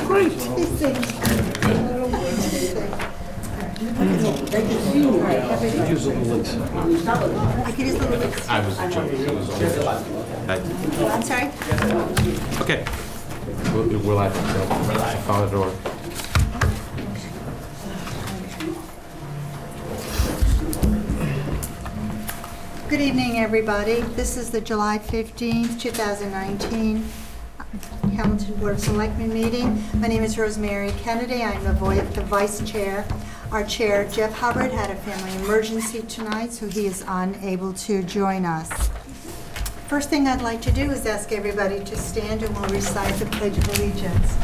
great. Use the links. I can use the links. I was joking. I'm sorry? Okay. We're live. We're live. Follow the door. Good evening, everybody. This is the July 15th, 2019 Hamilton Board of Selectmen meeting. My name is Rosemary Kennedy. I'm the vice chair. Our chair, Jeff Hubbard, had a family emergency tonight, so he is unable to join us. First thing I'd like to do is ask everybody to stand and we'll recite the Pledge of Allegiance.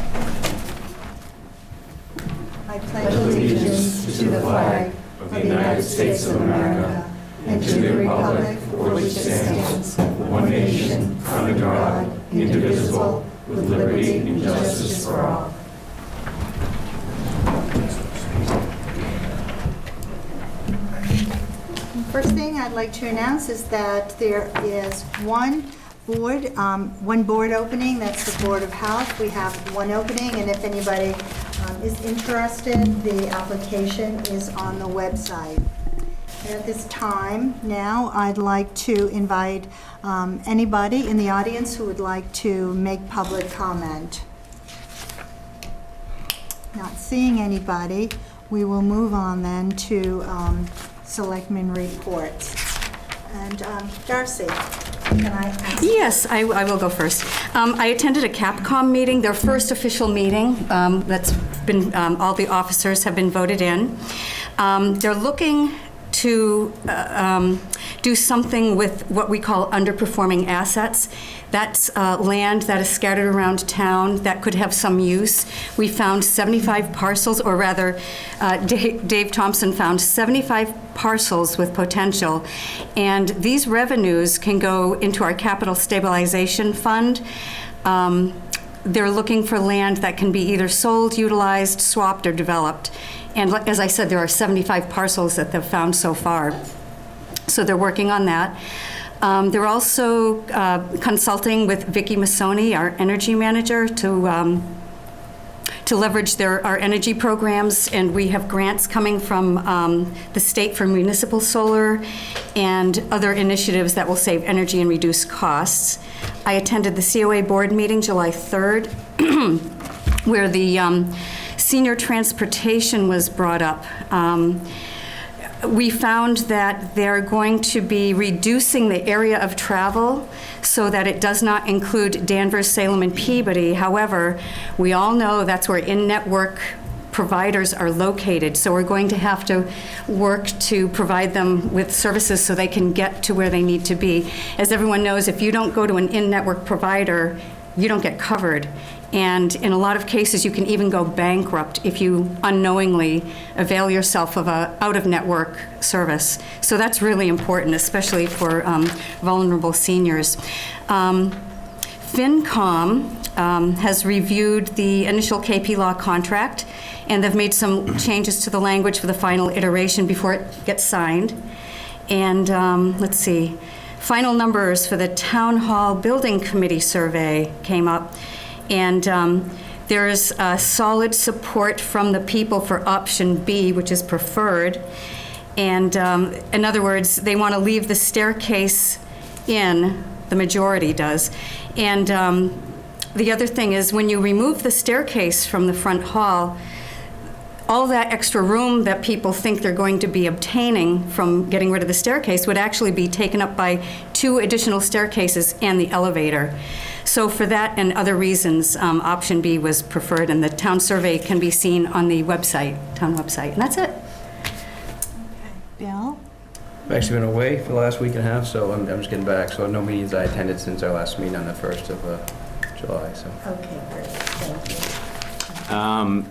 I pledge allegiance to the flag of the United States of America and to the republic for which it stands, one nation, under God, indivisible, with liberty and justice for all. First thing I'd like to announce is that there is one board opening. That's the Board of Health. We have one opening, and if anybody is interested, the application is on the website. And at this time now, I'd like to invite anybody in the audience who would like to make public comment. Not seeing anybody, we will move on then to Selectmen reports. And Darcy, can I ask? Yes, I will go first. I attended a Capcom meeting, their first official meeting. That's been, all the officers have been voted in. They're looking to do something with what we call underperforming assets. That's land that is scattered around town that could have some use. We found 75 parcels, or rather, Dave Thompson found 75 parcels with potential. And these revenues can go into our capital stabilization fund. They're looking for land that can be either sold, utilized, swapped, or developed. And as I said, there are 75 parcels that they've found so far. So they're working on that. They're also consulting with Vicki Massoni, our energy manager, to leverage our energy programs, and we have grants coming from the state for municipal solar and other initiatives that will save energy and reduce costs. I attended the COA board meeting July 3rd, where the senior transportation was brought up. We found that they're going to be reducing the area of travel so that it does not include Danvers, Salem, and Peabody. However, we all know that's where in-network providers are located, so we're going to have to work to provide them with services so they can get to where they need to be. As everyone knows, if you don't go to an in-network provider, you don't get covered. And in a lot of cases, you can even go bankrupt if you unknowingly avail yourself of a out-of-network service. So that's really important, especially for vulnerable seniors. FinCom has reviewed the initial KP Law contract, and they've made some changes to the language for the final iteration before it gets signed. And let's see, final numbers for the Town Hall Building Committee survey came up. And there is solid support from the people for option B, which is preferred. And in other words, they want to leave the staircase in, the majority does. And the other thing is, when you remove the staircase from the front hall, all that extra room that people think they're going to be obtaining from getting rid of the staircase would actually be taken up by 2 additional staircases and the elevator. So for that and other reasons, option B was preferred, and the town survey can be seen on the website, town website, and that's it. Okay. Bill? I've actually been away for the last week and a half, so I'm just getting back. So no meetings I attended since our last meeting on the 1st of July. So. Okay, great. Thank you.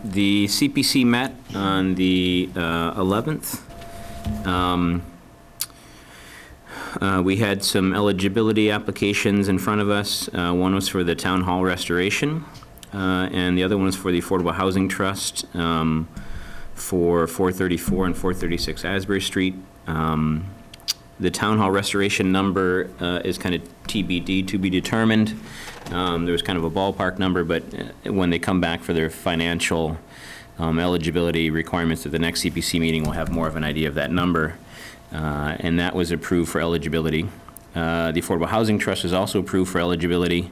The CPC met on the 11th. We had some eligibility applications in front of us. One was for the Town Hall restoration, and the other one was for the Affordable Housing Trust for 434 and 436 Asbury Street. The town hall restoration number is kind of TBD, to be determined. There was kind of a ballpark number, but when they come back for their financial eligibility requirements at the next CPC meeting, we'll have more of an idea of that number. And that was approved for eligibility. The Affordable Housing Trust was also approved for eligibility.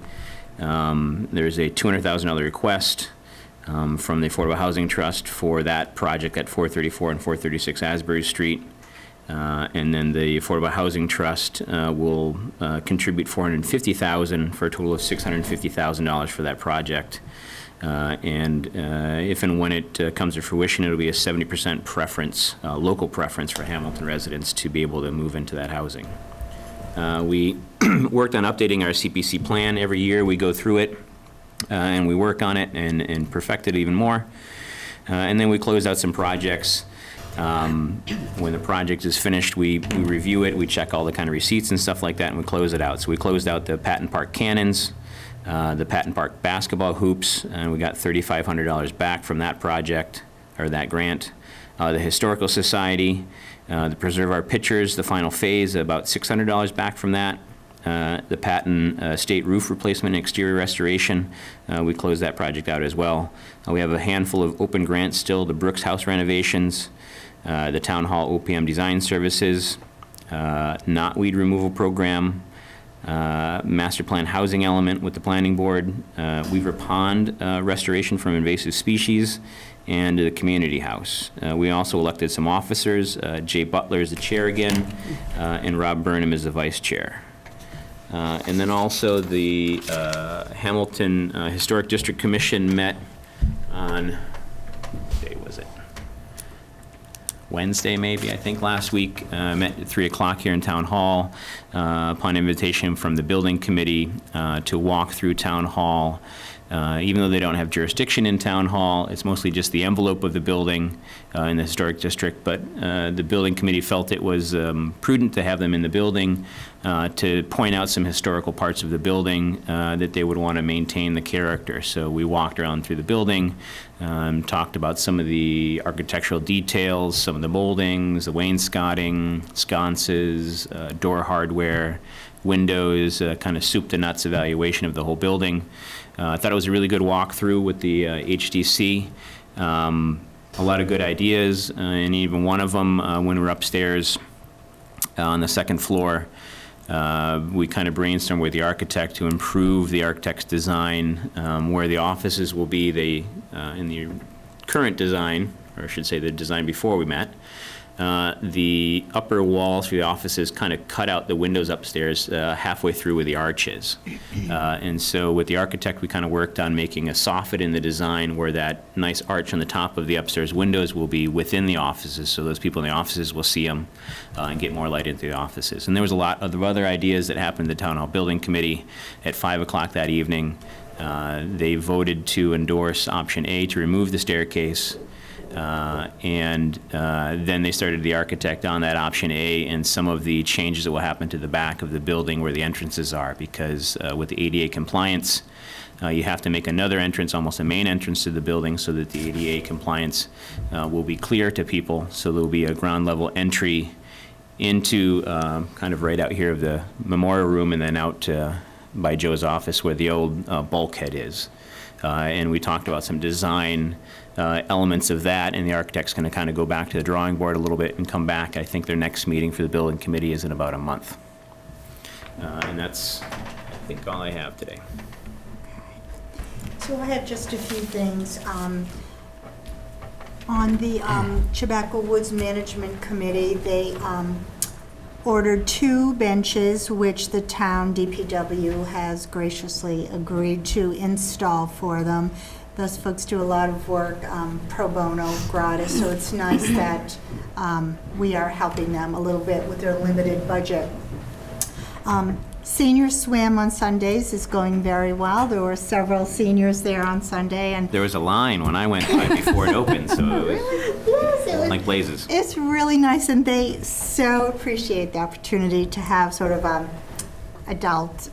There's a $200,000 request from the Affordable Housing Trust for that project at 434 and 436 Asbury Street. And then the Affordable Housing Trust will contribute $450,000 for a total of $650,000 for that project. And if and when it comes to fruition, it'll be a 70% preference, local preference for Hamilton residents to be able to move into that housing. We worked on updating our CPC plan. Every year we go through it and we work on it and perfect it even more. And then we close out some projects. When the project is finished, we review it, we check all the kind of receipts and stuff like that, and we close it out. So we closed out the Patton Park cannons, the Patton Park basketball hoops, and we got $3,500 back from that project, or that grant. The Historical Society, the Preserve Our Pictures, the final phase, about $600 back from that. The Patton State roof replacement and exterior restoration, we closed that project out as well. We have a handful of open grants still, the Brooks House renovations, the Town Hall OPM design services, knotweed removal program, master plan housing element with the planning board, Weaver Pond restoration from invasive species, and the community house. We also elected some officers. Jay Butler is the chair again, and Rob Burnham is the vice chair. And then also the Hamilton Historic District Commission met on, what day was it? Wednesday, maybe, I think, last week. Met at 3 o'clock here in Town Hall upon invitation from the building committee to walk through Town Hall. Even though they don't have jurisdiction in Town Hall, it's mostly just the envelope of the building in the historic district, but the building committee felt it was prudent to have them in the building to point out some historical parts of the building that they would want to maintain the character. So we walked around through the building, talked about some of the architectural details, some of the moldings, the wainscoting, sconces, door hardware, windows, kind of soup to nuts evaluation of the whole building. I thought it was a really good walkthrough with the HDC. A lot of good ideas, and even one of them, when we were upstairs on the second floor, we kind of brainstormed with the architect to improve the architect's design, where the offices will be. In the current design, or I should say the design before we met, the upper walls for the offices kind of cut out the windows upstairs halfway through where the arch is. And so with the architect, we kind of worked on making a soffit in the design where that nice arch on the top of the upstairs windows will be within the offices, so those people in the offices will see them and get more light into the offices. And there was a lot of other ideas that happened at the Town Hall Building Committee at 5 o'clock that evening. They voted to endorse option A, to remove the staircase. And then they started the architect on that option A and some of the changes that will happen to the back of the building where the entrances are, because with the ADA compliance, you have to make another entrance, almost a main entrance to the building, so that the ADA compliance will be clear to people. So there will be a ground level entry into kind of right out here of the memorial room, and then out by Joe's office where the old bulkhead is. And we talked about some design elements of that, and the architect's going to kind of go back to the drawing board a little bit and come back. I think their next meeting for the building committee is in about a month. And that's, I think, all I have today. So I have just a few things. On the Chabaco Woods Management Committee, they ordered 2 benches, which the town DPW has graciously agreed to install for them. Those folks do a lot of work pro bono, gratis, so it's nice that we are helping them a little bit with their limited budget. Senior swim on Sundays is going very well. There were several seniors there on Sunday, and There was a line when I went by before it opened, so it was yes, it was like blazes. It's really nice, and they so appreciate the opportunity to have sort of adult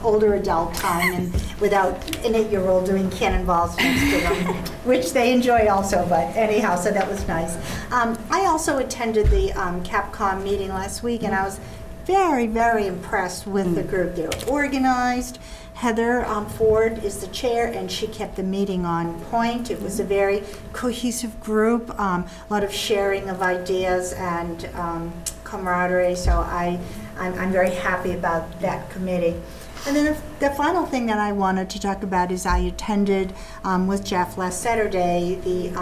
older adult time, and without an 8-year-old doing cannonballs next to them, which they enjoy also, but anyhow, so that was nice. I also attended the Capcom meeting last week, and I was very, very impressed with the group. They were organized. Heather Ford is the chair, and she kept the meeting on point. It was a very cohesive group, a lot of sharing of ideas and camaraderie, so I'm very happy about that committee. And then the final thing that I wanted to talk about is I attended with Jeff last Saturday the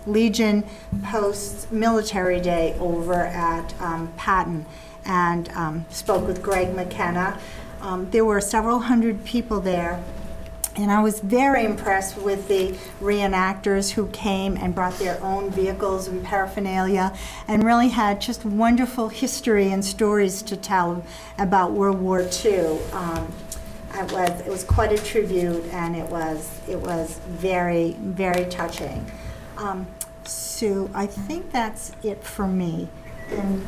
Legion Post Military Day over at Patton, and spoke with Greg McKenna. There were several hundred people there, and I was very impressed with the reenactors who came and brought their own vehicles and paraphernalia, and really had just wonderful history and stories to tell about World War II. It was quite a tribute, and it was very, very touching. So I think that's it for me. And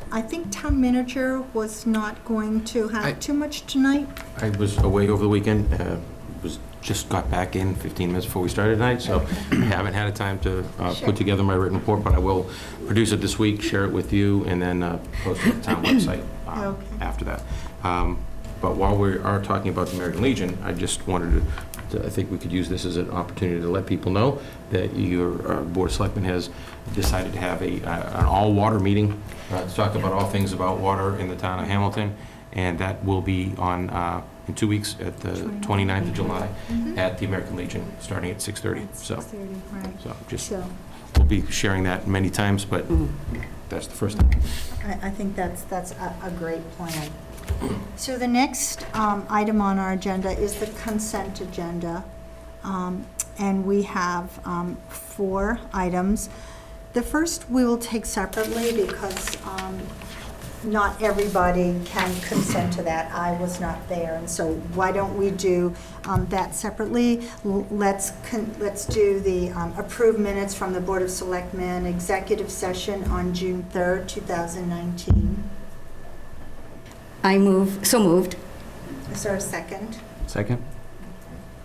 I think town manager was not going to have too much tonight. I was away over the weekend, just got back in 15 minutes before we started tonight, so I haven't had a time to Sure. put together my written report, but I will produce it this week, share it with you, and then post it to the town website Okay. after that. But while we are talking about the American Legion, I just wanted I think we could use this as an opportunity to let people know that your Board of Selectmen has decided to have an all-water meeting to talk about all things about water in the town of Hamilton, and that will be on in 2 weeks at the 29th of July at the American Legion, starting at 6:30. So, 6:30, right. so we'll be sharing that many times, but that's the first time. I think that's a great plan. So the next item on our agenda is the consent agenda, and we have 4 items. The first we will take separately because not everybody can consent to that. I was not there, and so why don't we do that separately? Let's do the approved minutes from the Board of Selectmen executive session on June 3rd, 2019. So moved. Is there a second? Second?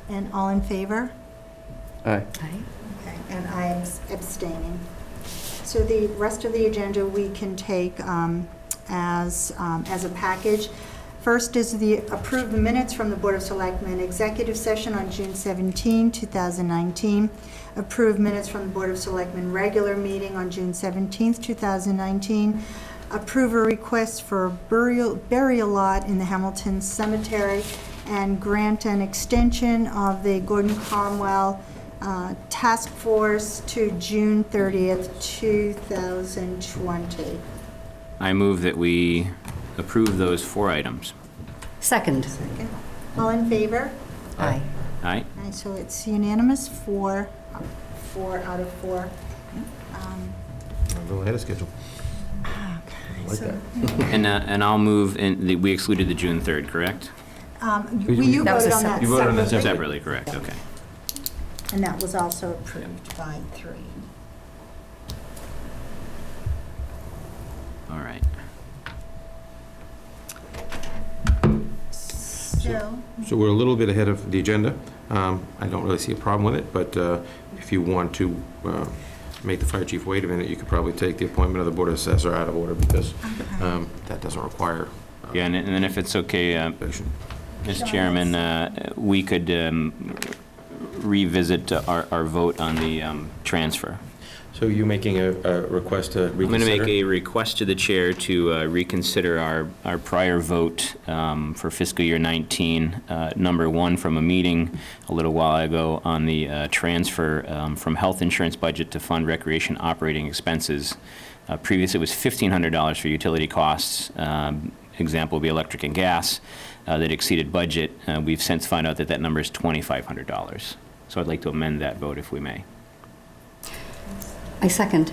And all in favor? Aye. Okay, and I am abstaining. So the rest of the agenda we can take as a package. First is the approved minutes from the Board of Selectmen executive session on June 17, 2019. Approved minutes from the Board of Selectmen regular meeting on June 17, 2019. Approve a request for burial lot in the Hamilton Cemetery, and grant an extension of the Gordon Cromwell Task Force to June 30th, 2020. I move that we approve those 4 items. Second. Second. All in favor? Aye. Aye? All right, so it's unanimous, 4 out of 4. A little ahead of schedule. Okay, Like so, that. And I'll move, we excluded the June 3rd, correct? you That was a voted on that You voted on that separately, Separately, correct, okay. and that was also approved by 3. All right. So, we're a little bit ahead of the agenda. I don't really see a problem with it, but if you want to make the fire chief wait a minute, you could probably take the appointment of the board assessor out of order, because that doesn't require. Yeah, and then if it's okay, motion. Mr. Chairman, we could revisit our vote on the transfer. So you're making a request to reconsider? I'm going to make a request to the chair to reconsider our prior vote for fiscal year 19, number 1 from a meeting a little while ago on the transfer from health insurance budget to fund recreation operating expenses. Previously, it was $1,500 for utility costs. Example would be electric and gas that exceeded budget. We've since found out that that number is $2,500. So I'd like to amend that vote if we may. I second.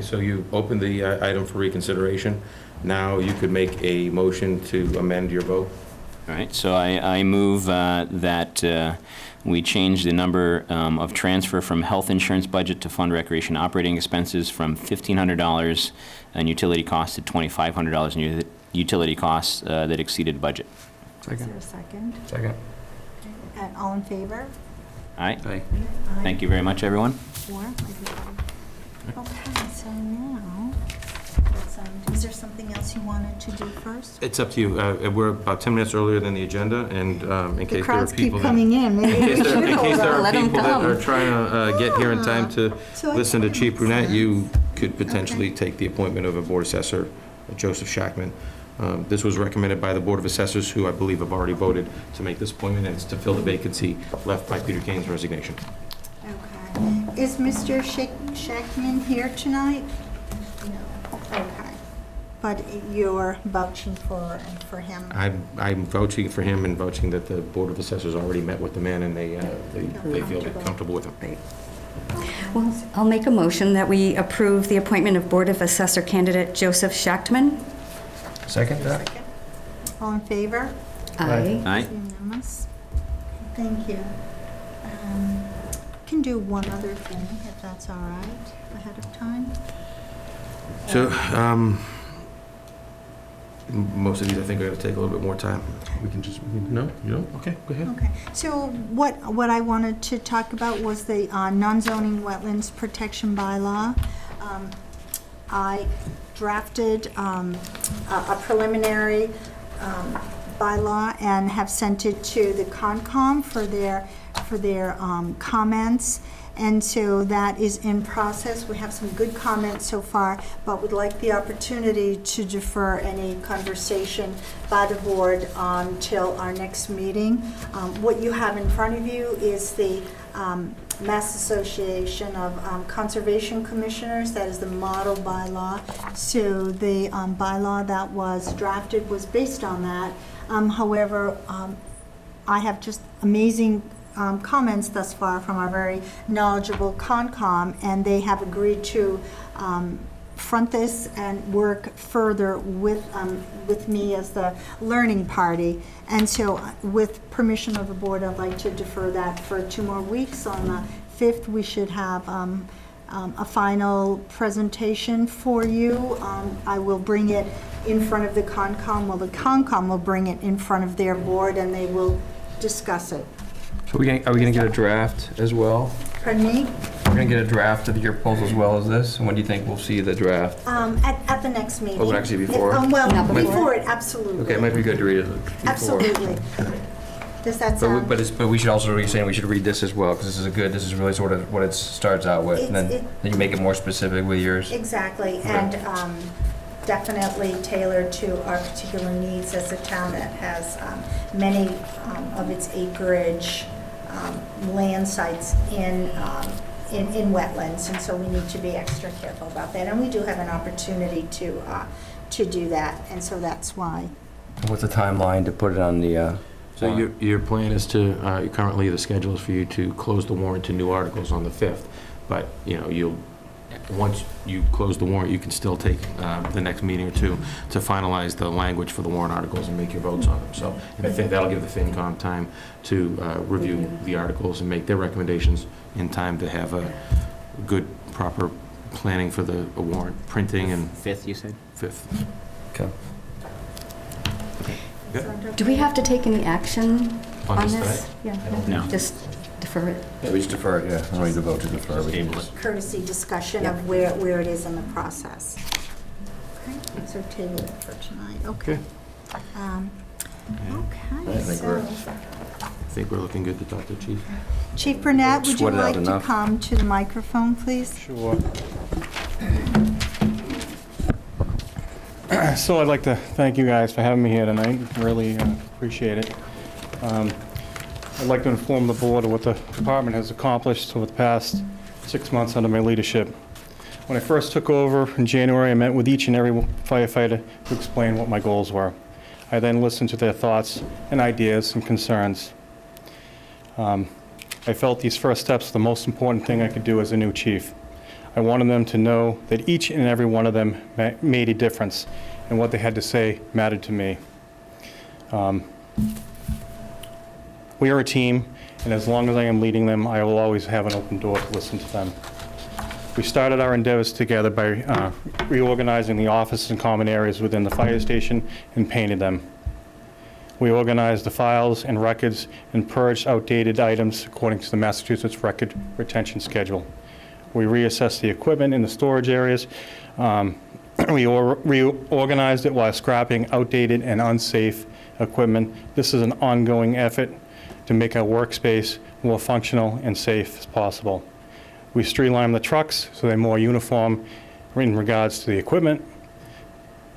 So you opened the item for reconsideration. Now you could make a motion to amend your vote. All right, so I move that we change the number of transfer from health insurance budget to fund recreation operating expenses from $1,500 and utility costs to $2,500 in utility costs that exceeded budget. Is Second. there a second? Second. And all in favor? All right? Aye. Thank you very much, everyone. 4, okay, so now, is there something else you wanted to do first? It's up to you. We're about 10 minutes earlier than the agenda, and in case The there are crowds keep people that... coming in, maybe In we case there should hold on. Let 'em are people that come. are trying to get here in time to So I listen to think Chief it's Brunette, done. you could potentially Okay. take the appointment of a board assessor, Joseph Shackman. This was recommended by the Board of Assessors, who I believe have already voted to make this appointment, and it's to fill the vacancy left by Peter Kane's resignation. Okay. Is Mr. Shackman here tonight? No. Okay. But you're vouching for him? I'm vouching for him and vouching that the Board of Assessors already met with the man, and they feel comfortable with him. Great. Well, I'll make a motion that we approve the appointment of Board of Assessor candidate Joseph Schachtman. Second that? All in favor? Aye. Aye? Unanimous. Thank you. Can do one other thing, if that's all right, ahead of time. So, most of these, I think, are going to take a little bit more time. We can just, no? You don't? Okay, go ahead. Okay, so what I wanted to talk about was the non-zoning wetlands protection bylaw. I drafted a preliminary bylaw and have sent it to the Concom for their comments. And so that is in process. We have some good comments so far, but would like the opportunity to defer any conversation by the board until our next meeting. What you have in front of you is the Mass Association of Conservation Commissioners. That is the model bylaw. So the bylaw that was drafted was based on that. However, I have just amazing comments thus far from our very knowledgeable Concom, and they have agreed to front this and work further with me as the learning party. And so with permission of the board, I'd like to defer that for 2 more weeks. On the 5th, we should have a final presentation for you. I will bring it in front of the Concom. Well, the Concom will bring it in front of their board, and they will discuss it. So are we gonna get a draft as well? Pardon me? We're gonna get a draft of your proposal as well as this? And when do you think we'll see the draft? At the next meeting. Oh, actually before? Well, Not before. before it, absolutely. Okay, it might be good to read it before. Absolutely. Does that But we, sound? but we should also, you're saying we should read this as well, because this is really sort of what it starts out with. And It's- then you make it more specific with yours. Exactly, and definitely tailored to our particular needs as a town that has many of its acreage land sites in wetlands, and so we need to be extra careful about that. And we do have an opportunity to do that, and so that's why. What's the timeline to put it on the, So your plan is to, currently the schedule is for you to close the warrant to new articles on the 5th, but, once you close the warrant, you can still take the next meeting or two to finalize the language for the warrant articles and make your votes on them. So I think that'll give the FinCom time to review the articles and make their recommendations in time to have a good, proper planning for the warrant printing and 5th, you said? 5th. okay. Do we have to take any action On on this this? tonight? Yeah, No. Just defer it. Yeah, we just defer it, yeah. I don't need to vote to defer. Just We can table just- it. Courtesy discussion of where it is in the process. Okay, so table it for tonight, okay. Okay, I think so, we're- I think we're looking good to talk to the chief. Chief Burnett, would you Sweat it out like to enough. come to the microphone, please? Sure. So I'd like to thank you guys for having me here tonight. Really appreciate it. I'd like to inform the board of what the department has accomplished over the past 6 months under my leadership. When I first took over in January, I met with each and every firefighter to explain what my goals were. I then listened to their thoughts and ideas and concerns. I felt these first steps were the most important thing I could do as a new chief. I wanted them to know that each and every one of them made a difference, and what they had to say mattered to me. We are a team, and as long as I am leading them, I will always have an open door to listen to them. We started our endeavors together by reorganizing the offices and common areas within the fire station and painted them. We organized the files and records and purged outdated items according to the Massachusetts Record Retention Schedule. We reassessed the equipment in the storage areas. We reorganized it while scrapping outdated and unsafe equipment. This is an ongoing effort to make our workspace more functional and safe as possible. We streamlined the trucks so they're more uniform in regards to the equipment.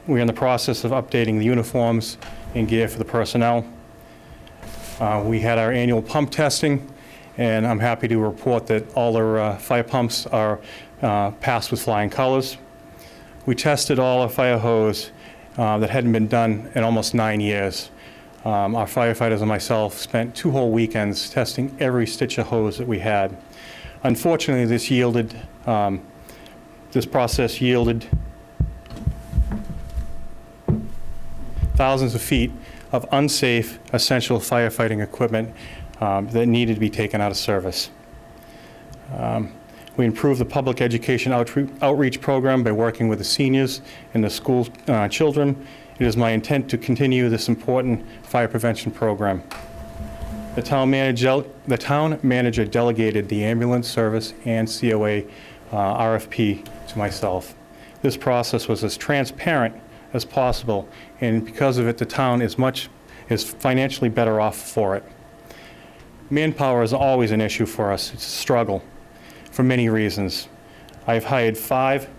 We're in the process of updating the uniforms and gear for the personnel. We had our annual pump testing, and I'm happy to report that all our fire pumps are passed with flying colors. We tested all our fire hose that hadn't been done in almost 9 years. Our firefighters and myself spent 2 whole weekends testing every stitch of hose that we had. Unfortunately, this process yielded thousands of feet of unsafe, essential firefighting equipment that needed to be taken out of service. We improved the public education outreach program by working with the seniors and the school children. It is my intent to continue this important fire prevention program. The town manager delegated the ambulance service and COA RFP to myself. This process was as transparent as possible, and because of it, the town is financially better off for it. Manpower is always an issue for us. It's a struggle for many reasons. I've hired 5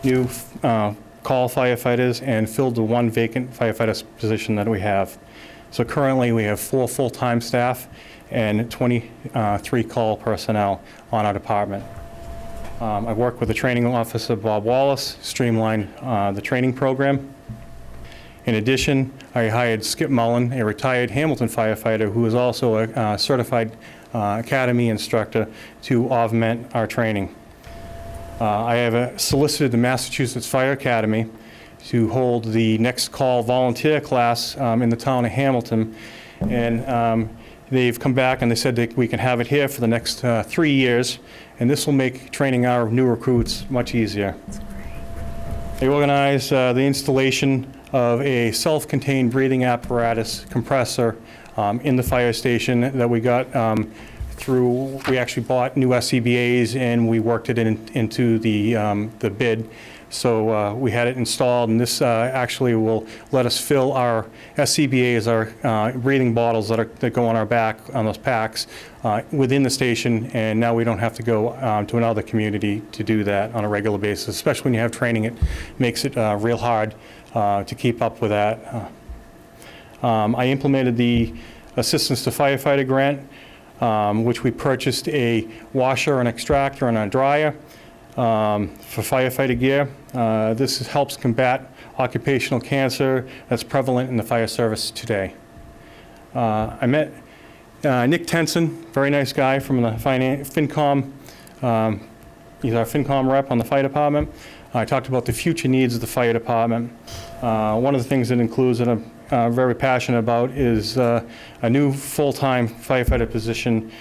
new call firefighters and filled the 1 vacant firefighter position that we have. So currently we have 4 full-time staff and 23 call personnel on our department. I've worked with the training officer, Bob Wallace, streamline the training program. In addition, I hired Skip Mullen, a retired Hamilton firefighter who is also a certified academy instructor, to augment our training. I have solicited the Massachusetts Fire Academy to hold the next call volunteer class in the town of Hamilton, and they've come back and they said that we can have it here for the next 3 years, and this will make training our new recruits much easier. They organized the installation of a self-contained breathing apparatus compressor in the fire station that we got we actually bought new SCBA's and we worked it into the bid. So we had it installed, and this actually will let us fill our SCBA's, our breathing bottles that go on our back on those packs within the station, and now we don't have to go to another community to do that on a regular basis. Especially when you have training, it makes it real hard to keep up with that. I implemented the Assistance to Firefighter grant, which we purchased a washer, an extractor, and a dryer for firefighter gear. This helps combat occupational cancer that's prevalent in the fire service today. I met Nick Tenson, very nice guy from the FinCom. He's our FinCom rep on the fire department. I talked about the future needs of the fire department. One of the things that includes that I'm very passionate about is a new full-time firefighter position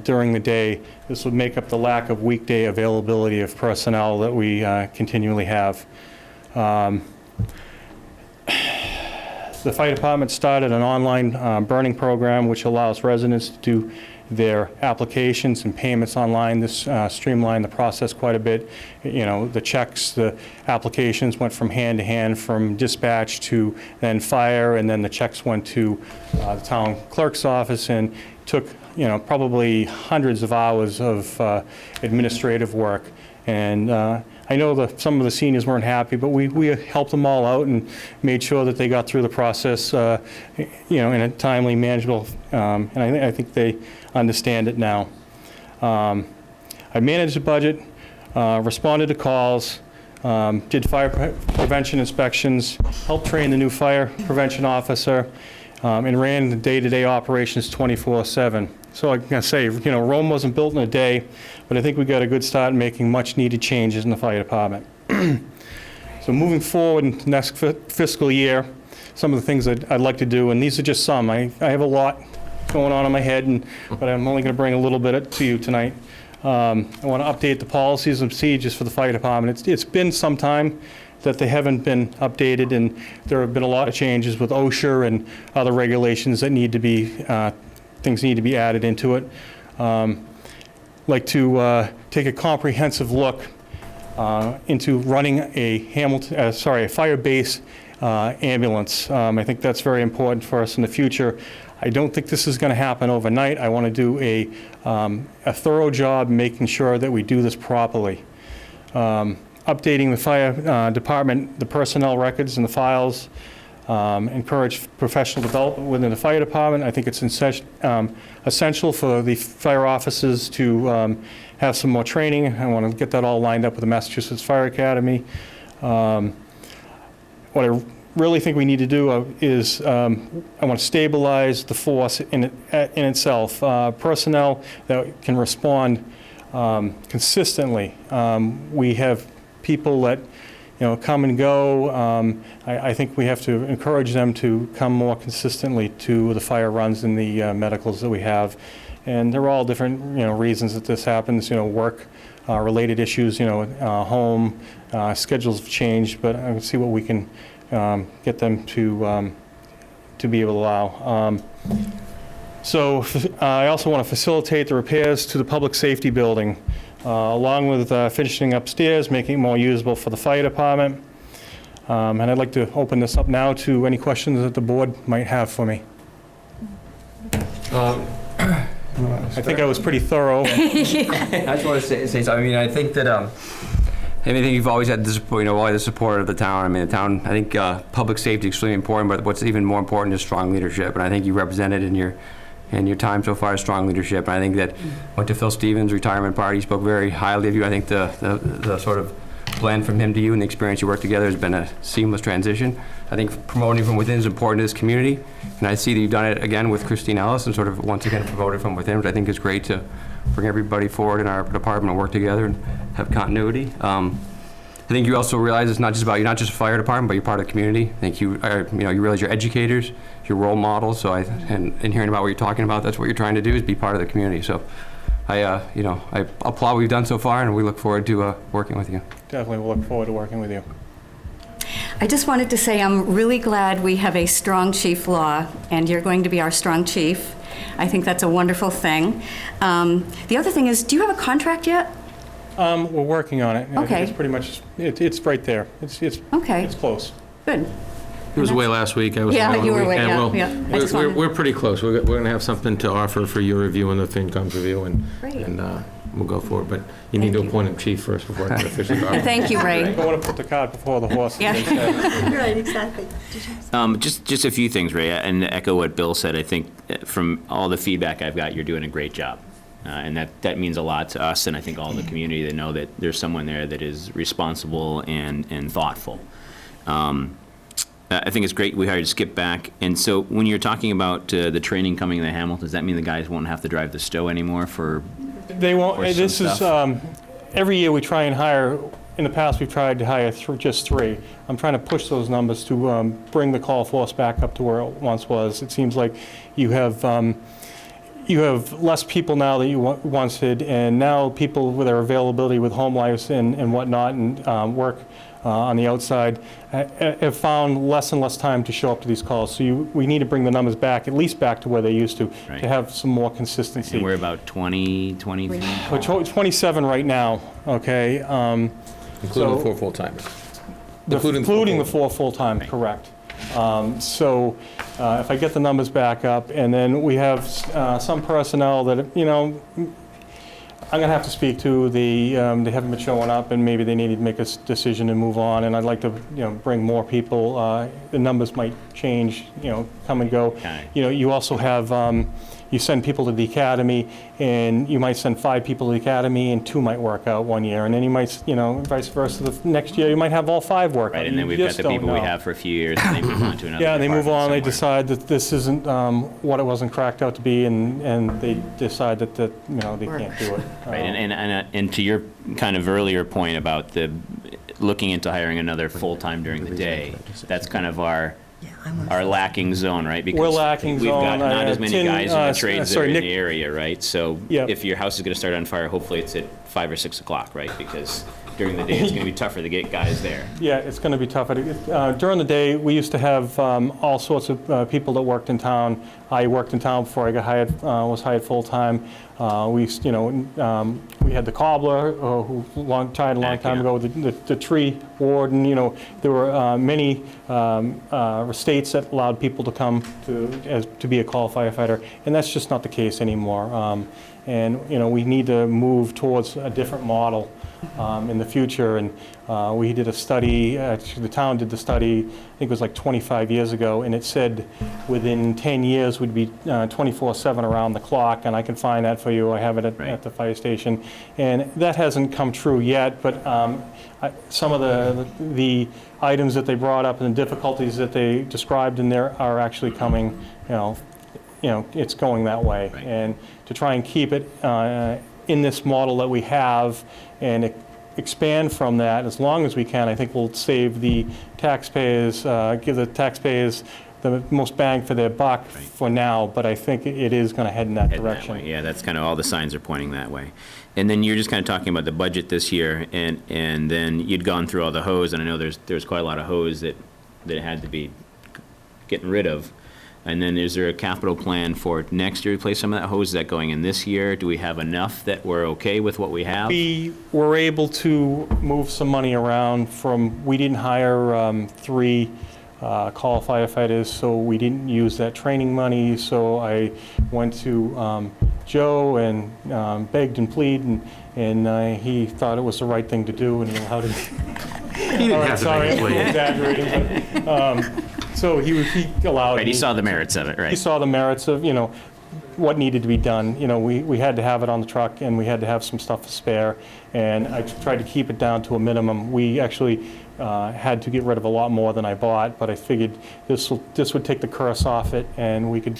during the day. This would make up the lack of weekday availability of personnel that we continually have. The fire department started an online burning program which allows residents to do their applications and payments online. This streamlined the process quite a bit. You know, the checks, the applications went from hand to hand, from dispatch to then fire, and then the checks went to the town clerk's office, and took, you know, probably hundreds of hours of administrative work. And I know that some of the seniors weren't happy, but we helped them all out and made sure that they got through the process, you know, in a timely, manageable, and I think they understand it now. I managed the budget, responded to calls, did fire prevention inspections, helped train the new fire prevention officer, and ran the day-to-day operations 24/7. So I can say, you know, Rome wasn't built in a day, but I think we got a good start in making much-needed changes in the fire department. So moving forward in the next fiscal year, some of the things I'd like to do, and these are just some. I have a lot going on in my head, but I'm only going to bring a little bit to you tonight. I want to update the policies and procedures for the fire department. It's been some time that they haven't been updated, and there have been a lot of changes with OSHA and other regulations that need to be, things need to be added into it. Like to take a comprehensive look into running a fire base ambulance. I think that's very important for us in the future. I don't think this is going to happen overnight. I want to do a thorough job making sure that we do this properly. Updating the fire department, the personnel records and the files, encourage professional development within the fire department. I think it's essential for the fire officers to have some more training. I want to get that all lined up with the Massachusetts Fire Academy. What I really think we need to do is I want to stabilize the force in itself. Personnel that can respond consistently. We have people that come and go. I think we have to encourage them to come more consistently to the fire runs and the medicals that we have. And they're all different, reasons that this happens, work related issues, home, schedules have changed, but I can see what we can get them to be able to allow. So I also want to facilitate the repairs to the public safety building, along with finishing upstairs, making it more usable for the fire department. And I'd like to open this up now to any questions that the board might have for me. I think I was pretty thorough. I just want to say something. I mean, I think that you've always had the support of the town. I mean, the town. I think public safety is extremely important, but what's even more important is strong leadership. And I think you represented in your time so far strong leadership. And I think that went to Phil Stevens' retirement party. He spoke very highly of you. I think the sort of blend from him to you and the experience you worked together has been a seamless transition. I think promoting from within is important to this community, and I see that you've done it again with Christine Ellis and sort of once again promoted from within, which I think is great to bring everybody forward in our department and work together and have continuity. I think you also realize it's not just about, you're not just a fire department, but you're part of the community. I think you realize you're educators, you're role models. So and hearing about what you're talking about, that's what you're trying to do is be part of the community. So I applaud what you've done so far, and we look forward to working with you. Definitely will look forward to working with you. I just wanted to say I'm really glad we have a strong chief law, and you're going to be our strong chief. I think that's a wonderful thing. The other thing is, do you have a contract yet? We're working on it. Okay. It's pretty much, it's right there. Okay. It's close. Good. He was away last week. I was Yeah, away on you the were away, weekend. yeah, Well, yeah. I just wanted- we're pretty close. We're going to have something to offer for your review and the FinCom's review, and Great. we'll go forward. But you need to Thank you. appoint him chief first before I can officially offer. Thank you, I Ray. don't want to put the cart before the horse. Yeah. Right, exactly. Just a few things, Ray, and to echo what Bill said. I think from all the feedback I've got, you're doing a great job. And that means a lot to us, and I think all the community to know that there's someone there that is responsible and thoughtful. I think it's great we hired Skip back. And so when you're talking about the training coming in the Hamilton, does that mean the guys won't have to drive the Stowe anymore for? They won't, Or some this is, stuff. every year we try and hire, in the past we've tried to hire just 3. I'm trying to push those numbers to bring the call force back up to where it once was. It seems like you have less people now that you once did, and now people with their availability with home lives and whatnot and work on the outside have found less and less time to show up to these calls. So we need to bring the numbers back, at least back to where they used to Right. have some more consistency. And we're about 20, 23? We're 27 right now, okay? Including So- the 4 full-timers. Including the 4 full-time, correct. So if I get the numbers back up, and then we have some personnel that, I'm going to have to speak to, they haven't been showing up, and maybe they need to make a decision and move on, and I'd like to, bring more people. The numbers might change, come and go. Okay. You also have, you send people to the academy, and you might send 5 people to the academy, and 2 might work out one year, and then you might, vice versa. The next year, you might have all 5 work out. Right, and then You we've got just the don't people we know. have for a few years, and they move on to another Yeah, they move department on, they somewhere. decide that this isn't what it wasn't cracked out to be, and they decide that they can't do it. Right, and to your kind of earlier point about looking into hiring another full-time during the day, that's kind of our our lacking zone, right? Because We're lacking we've got zone. not as many Tim, guys in the trades that are sorry, in Nick- the area, right? So Yep. if your house is going to start on fire, hopefully it's at 5 or 6 o'clock, right? Because during the day, it's going to be tougher to get guys there. Yeah, it's going to be tough. During the day, we used to have all sorts of people that worked in town. I worked in town before I got hired, was hired full-time. We had the cobbler, who retired a long time ago, the tree warden, there were many states that allowed people to come to be a call firefighter, and that's just not the case anymore. We need to move towards a different model in the future. And we did a study, actually the town did the study, I think it was like 25 years ago, and it said within 10 years we'd be 24/7 around the clock, and I can find that for you. I have it at the fire station. And that hasn't come true yet, but some of the items that they brought up and the difficulties that they described in there are actually coming, it's going that way. Right. And to try and keep it in this model that we have and expand from that as long as we can, I think we'll save the taxpayers, give the taxpayers the most bang for their buck for now, but I think it is going to head in that Heading that direction. way. Yeah, that's kind of all the signs are pointing that way. And then you're just kind of talking about the budget this year, and then you'd gone through all the hose, and I know there's quite a lot of hose that had to be getting rid of. And then is there a capital plan for next year to replace some of that hose? Is that going in this year? Do we have enough that we're okay with what we have? We were able to move some money around we didn't hire 3 call firefighters, so we didn't use that training money. So I went to Joe and begged and pleaded, and he thought it was the right thing to do, and he allowed it. He didn't have to Sorry, make it I'm clear. exaggerating, but, so he allowed Right, he me- saw the merits of it, He right? saw the merits of, what needed to be done. We had to have it on the truck, and we had to have some stuff to spare, and I tried to keep it down to a minimum. We actually had to get rid of a lot more than I bought, but I figured this would take the curse off it, and we could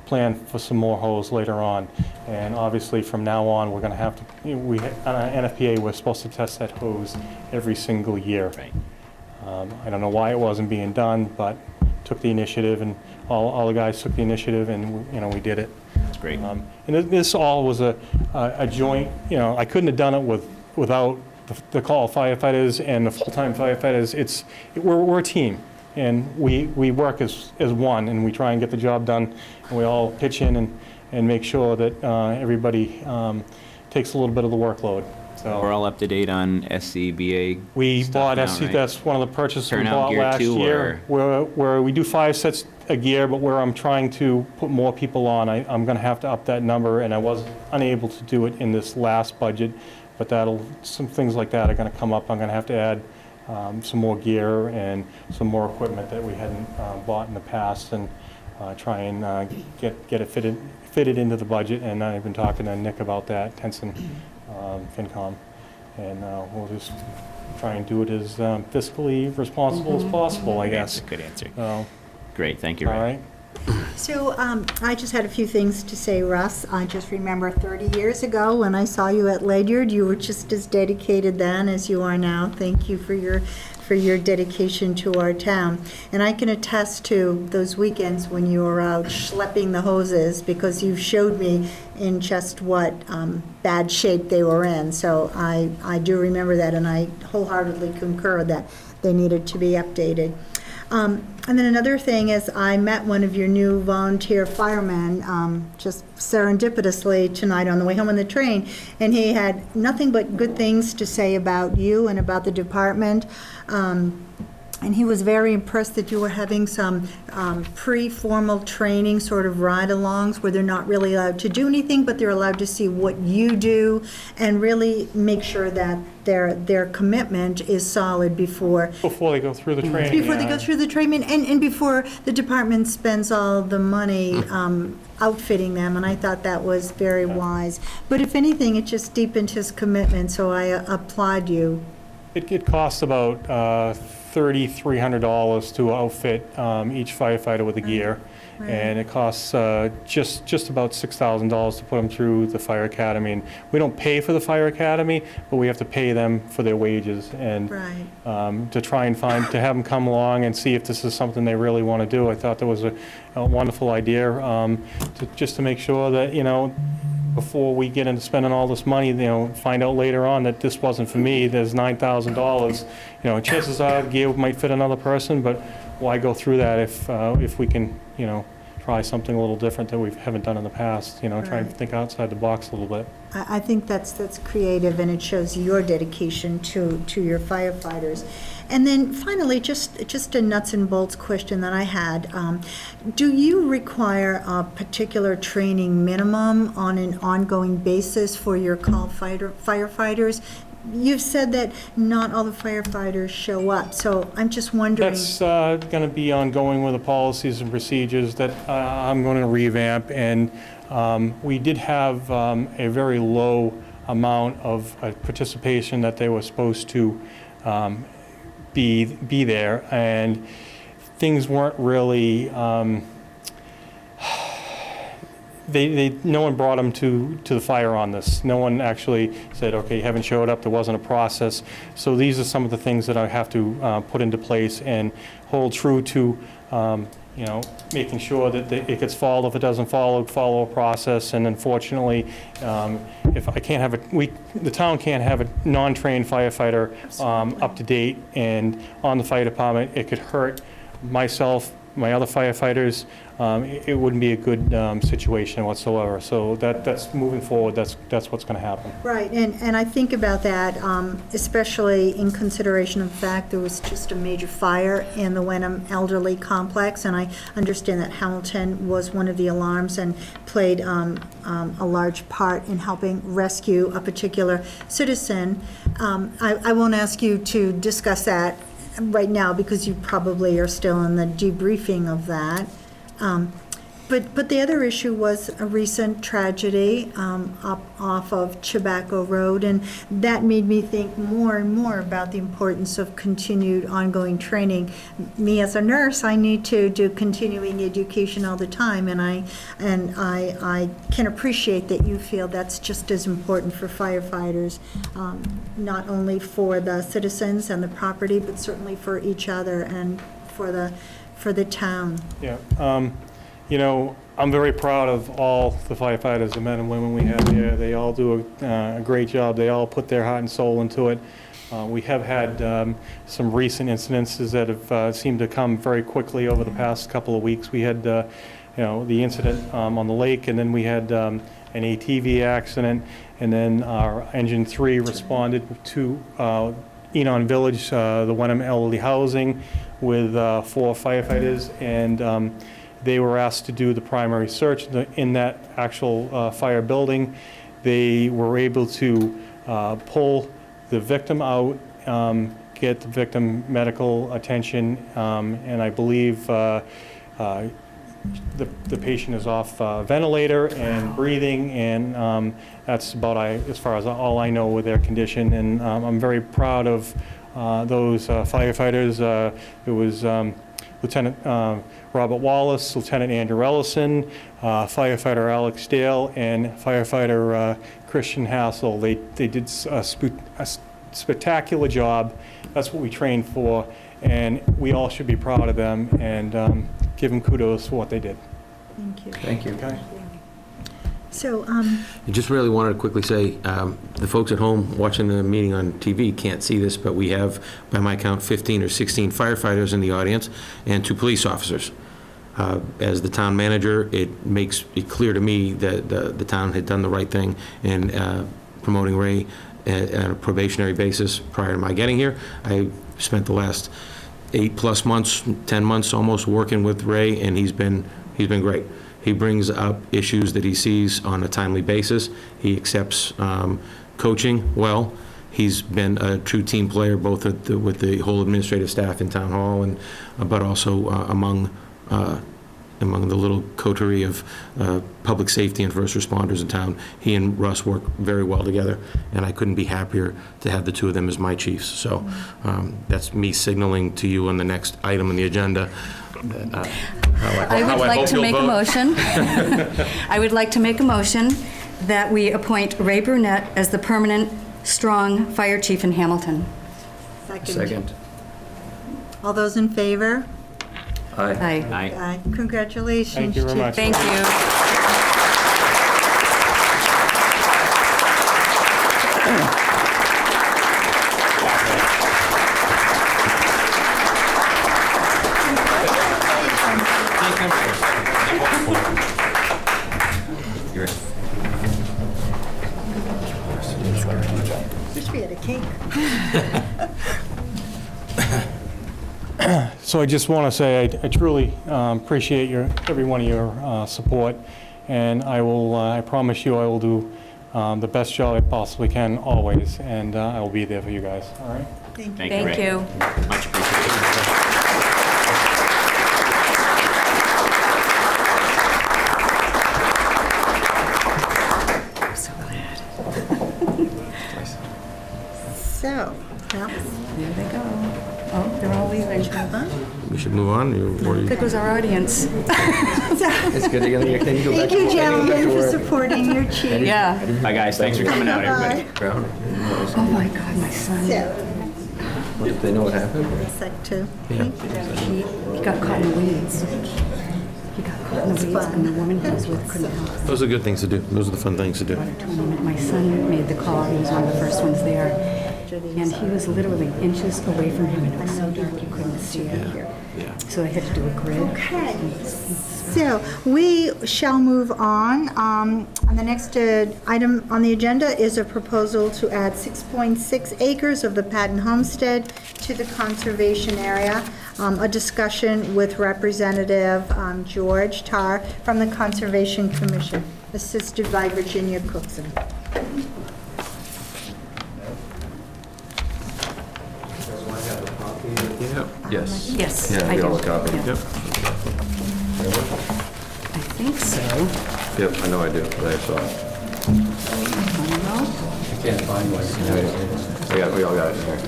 plan for some more hose later on. And obviously, from now on, we're going to have to, on our NFPA, we're supposed to test that hose every single year. Right. I don't know why it wasn't being done, but took the initiative, and all the guys took the initiative, and we did it. That's great. And this all was a joint, I couldn't have done it without the call firefighters and the full-time firefighters. We're a team, and we work as one, and we try and get the job done, and we all pitch in and make sure that everybody takes a little bit of the workload. So We're all up to date on SCBA. we stuff bought now, SC, right? that's one of the purchases we Turnout bought gear last too, year. Where we do 5 sets a gear, but where I'm trying to put more people on, I'm going to have to up that number, and I was unable to do it in this last budget, but some things like that are going to come up. I'm going to have to add some more gear and some more equipment that we hadn't bought in the past, and try and get it fitted into the budget. And I've been talking to Nick about that, Tenson, FinCom, and we'll just try and do it as fiscally responsible as possible, I That's guess. a good answer. So, Great, thank you, all Ray. right. So I just had a few things to say, Russ. I just remember 30 years ago when I saw you at Ledyard, you were just as dedicated then as you are now. Thank you for your dedication to our town. And I can attest to those weekends when you were out schlepping the hoses, because you showed me in just what bad shape they were in. So I do remember that, and I wholeheartedly concur that they needed to be updated. And then another thing is, I met one of your new volunteer firemen just serendipitously tonight on the way home on the train, and he had nothing but good things to say about you and about the department. And he was very impressed that you were having some pre-formal training, sort of ride-alongs, where they're not really allowed to do anything, but they're allowed to see what you do and really make sure that their commitment is solid before Before they go through the training. they go through the training, and before the department spends all the money outfitting them, and I thought that was very wise. But if anything, it just deepened his commitment, so I applaud you. It costs about $3,300 to outfit each firefighter with the gear, and it costs just about $6,000 to put them through the fire academy. And we don't pay for the fire academy, but we have to pay them for their wages. And Right. to try and to have them come along and see if this is something they really want to do. I thought that was a wonderful idea, just to make sure that, before we get into spending all this money, find out later on that this wasn't for me, there's $9,000. Chances are gear might fit another person, but why go through that if we can, try something a little different that we haven't done in the past, try and Right. think outside the box a little bit. I think that's creative, and it shows your dedication to your firefighters. And then finally, just a nuts and bolts question that I had. Do you require a particular training minimum on an ongoing basis for your call firefighters? You've said that not all the firefighters show up, so I'm just wondering. That's going to be ongoing with the policies and procedures that I'm going to revamp, and we did have a very low amount of participation that they were supposed to be there, and things weren't really, no one brought them to the fire on this. No one actually said, okay, you haven't showed up, there wasn't a process. So these are some of the things that I have to put into place and hold true to, making sure that it gets followed. If it doesn't follow a process. And unfortunately, if I can't have the town can't have a non-trained firefighter up to date and on the fire department, it could hurt myself, my other firefighters. It wouldn't be a good situation whatsoever. So that's moving forward. That's what's going to happen. Right, and I think about that, especially in consideration of the fact there was just a major fire in the Wenham Elderly Complex, and I understand that Hamilton was one of the alarms and played a large part in helping rescue a particular citizen. I won't ask you to discuss that right now because you probably are still in the debriefing of that. But the other issue was a recent tragedy up off of Tobacco Road, and that made me think more and more about the importance of continued ongoing training. Me as a nurse, I need to do continuing education all the time, and I can appreciate that you feel that's just as important for firefighters, not only for the citizens and the property, but certainly for each other and for the town. Yeah. I'm very proud of all the firefighters, the men and women we have here. They all do a great job. They all put their heart and soul into it. We have had some recent incidences that have seemed to come very quickly over the past couple of weeks. We had, the incident on the lake, and then we had an ATV accident, and then our Engine 3 responded to Enon Village, the Wenham Elderly Housing, with 4 firefighters, and they were asked to do the primary search in that actual fire building. They were able to pull the victim out, get the victim medical attention, and I believe the patient is off ventilator and breathing, and that's about as far as all I know with their condition. And I'm very proud of those firefighters. It was Lieutenant Robert Wallace, Lieutenant Andrew Ellison, firefighter Alex Dale, and firefighter Christian Hassel. They did a spectacular job. That's what we trained for, and we all should be proud of them and give them kudos for what they did. Thank you. Thank you. Okay. So, I just really wanted to quickly say, the folks at home watching the meeting on TV can't see this, but we have, by my count, 15 or 16 firefighters in the audience and 2 police officers. As the town manager, it makes it clear to me that the town had done the right thing in promoting Ray on a probationary basis prior to my getting here. I spent the last 8+ months, 10 months almost working with Ray, and he's been great. He brings up issues that he sees on a timely basis. He accepts coaching well. He's been a true team player, both with the whole administrative staff in Town Hall, and but also among among the little coterie of public safety and first responders in town. He and Russ work very well together, and I couldn't be happier to have the two of them as my chiefs. So that's me signaling to you on the next item on the agenda. I would like to make a motion. I would like to make a motion that we appoint Ray Brunette as the permanent, strong fire chief in Hamilton. Second. All those in favor? Aye. Aye. Aye. Aye. Congratulations. Thank you very Chief. much. Thank you. Wish we had a cake. So I just want to say I truly appreciate every one of your support, and I promise you I will do the best job I possibly can always, and I will be there for you guys, all right? Thank you. Thank you, Thank Ray. you. Much appreciated. I'm so glad. So, now, There they go. Oh, they're all leaving. We should move on. There goes our audience. It's good to get you. Can you go back thank you, to- can you go back gentlemen, to for work? supporting your chief. Yeah. Bye, guys. Thanks for coming out, everybody. Bye. Brown? Oh, my God, my son. So, Did they know what happened? sec two. He got caught in the weeds. He got caught in the weeds, and the woman he was with couldn't help. Those are good things to do. Those are the fun things to do. My son made the call. He was one of the first ones there. And he was literally inches away from him, and it was so dark you couldn't see out here. Yeah. So I had to do a grid. Okay, so we shall move on. And the next item on the agenda is a proposal to add 6.6 acres of the Patton Homestead to the conservation area. A discussion with Representative George Tarr from the Conservation Commission, assisted by Virginia Cookson. Yes. Yes, Yeah, I we do. all copy. Yeah. Yep. I think so. Yep, I know I do, but I saw it. I can't find one. We all got it here.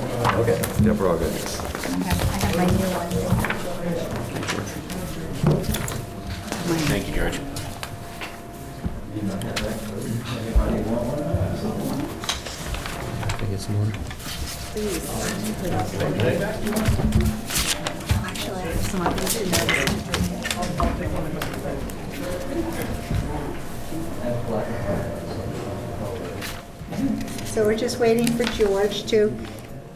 Okay. Yep, we're all good. Thank you, George. Get some more. Actually, I have some others to notice. So we're just waiting for George to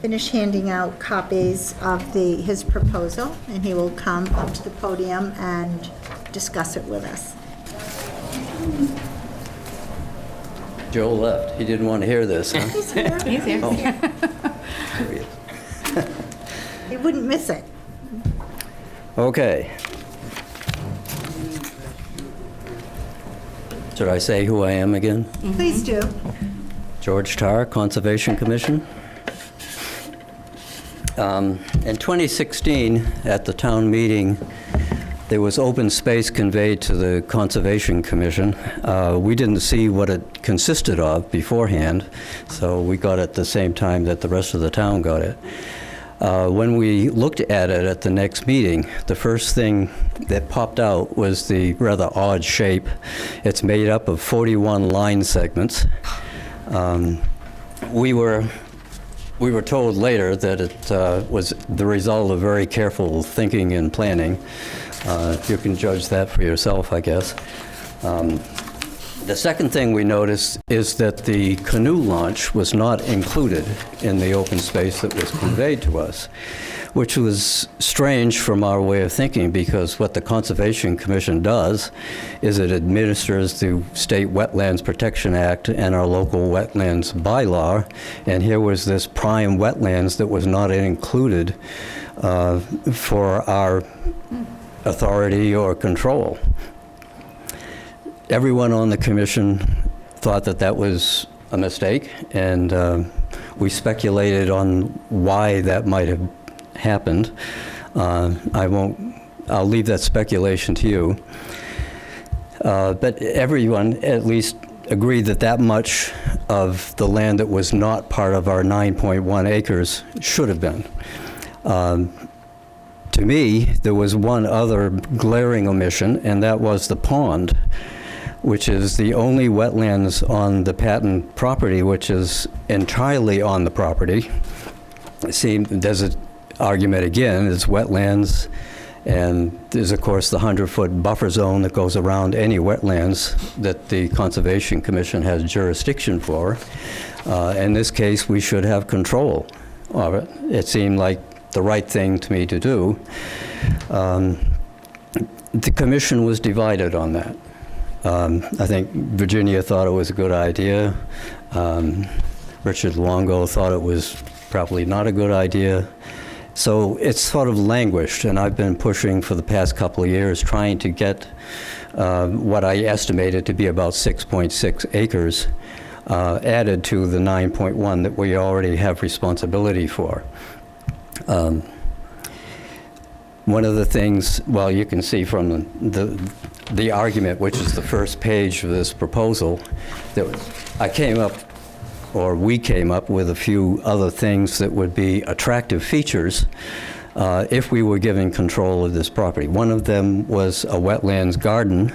finish handing out copies of his proposal, and he will come up to the podium and discuss it with us. Joe left. He didn't want to hear this, huh? He's here. He's here. There he is. He wouldn't miss it. Okay. Should I say who I am again? Please do. George Tarr, Conservation Commission. In 2016, at the town meeting, there was open space conveyed to the Conservation Commission. We didn't see what it consisted of beforehand, so we got it at the same time that the rest of the town got it. When we looked at it at the next meeting, the first thing that popped out was the rather odd shape. It's made up of 41 line segments. We were told later that it was the result of very careful thinking and planning. You can judge that for yourself, I guess. The second thing we noticed is that the canoe launch was not included in the open space that was conveyed to us, which was strange from our way of thinking, because what the Conservation Commission does is it administers the State Wetlands Protection Act and our local wetlands bylaw, and here was this prime wetlands that was not included for our authority or control. Everyone on the commission thought that that was a mistake, and we speculated on why that might have happened. I won't I'll leave that speculation to you. But everyone at least agreed that that much of the land that was not part of our 9.1 acres should have been. To me, there was one other glaring omission, and that was the pond, which is the only wetlands on the Patton property, which is entirely on the property. See, there's an argument again, it's wetlands, and there's, of course, the 100-foot buffer zone that goes around any wetlands that the Conservation Commission has jurisdiction for. In this case, we should have control of it. It seemed like the right thing to me to do. The commission was divided on that. I think Virginia thought it was a good idea. Richard Longo thought it was probably not a good idea. So it's sort of languished, and I've been pushing for the past couple of years trying to get what I estimated to be about 6.6 acres added to the 9.1 that we already have responsibility for. One of the things, well, you can see from the argument, which is the first page of this proposal, that I came up, or we came up with a few other things that would be attractive features if we were given control of this property. One of them was a wetlands garden,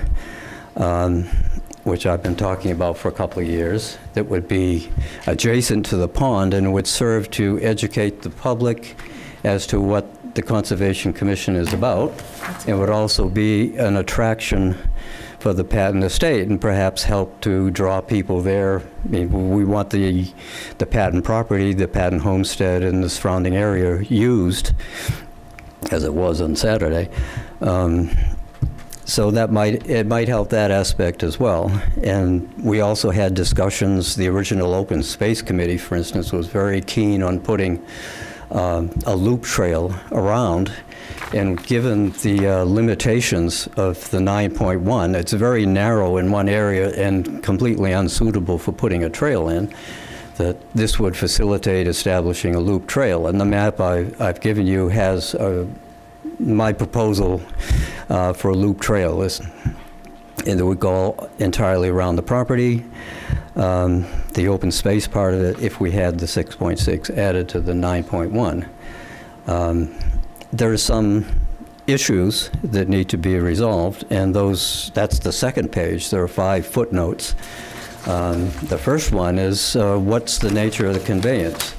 which I've been talking about for a couple of years, that would be adjacent to the pond and would serve to educate the public as to what the Conservation Commission is about. It would also be an attraction for the Patton estate and perhaps help to draw people there. I mean, we want the Patton property, the Patton homestead and the surrounding area used, as it was on Saturday. So it might help that aspect as well. And we also had discussions. The original Open Space Committee, for instance, was very keen on putting a loop trail around. And given the limitations of the 9.1, it's very narrow in one area and completely unsuitable for putting a trail in, that this would facilitate establishing a loop trail. And the map I've given you has my proposal for a loop trail, and it would go entirely around the property. The open space part of it, if we had the 6.6 added to the 9.1. There are some issues that need to be resolved, and that's the second page. There are 5 footnotes. The first one is, what's the nature of the conveyance?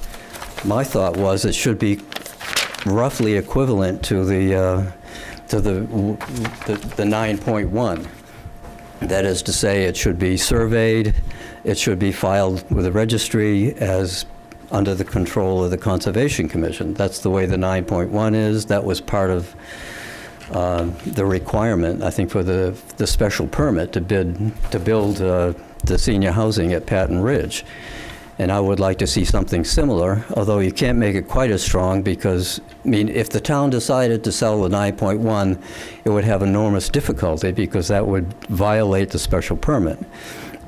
My thought was it should be roughly equivalent to the 9.1. That is to say, it should be surveyed, it should be filed with the registry as under the control of the Conservation Commission. That's the way the 9.1 is. That was part of the requirement, I think, for the special permit to build the senior housing at Patton Ridge. And I would like to see something similar, although you can't make it quite as strong because, I mean, if the town decided to sell the 9.1, it would have enormous difficulty because that would violate the special permit.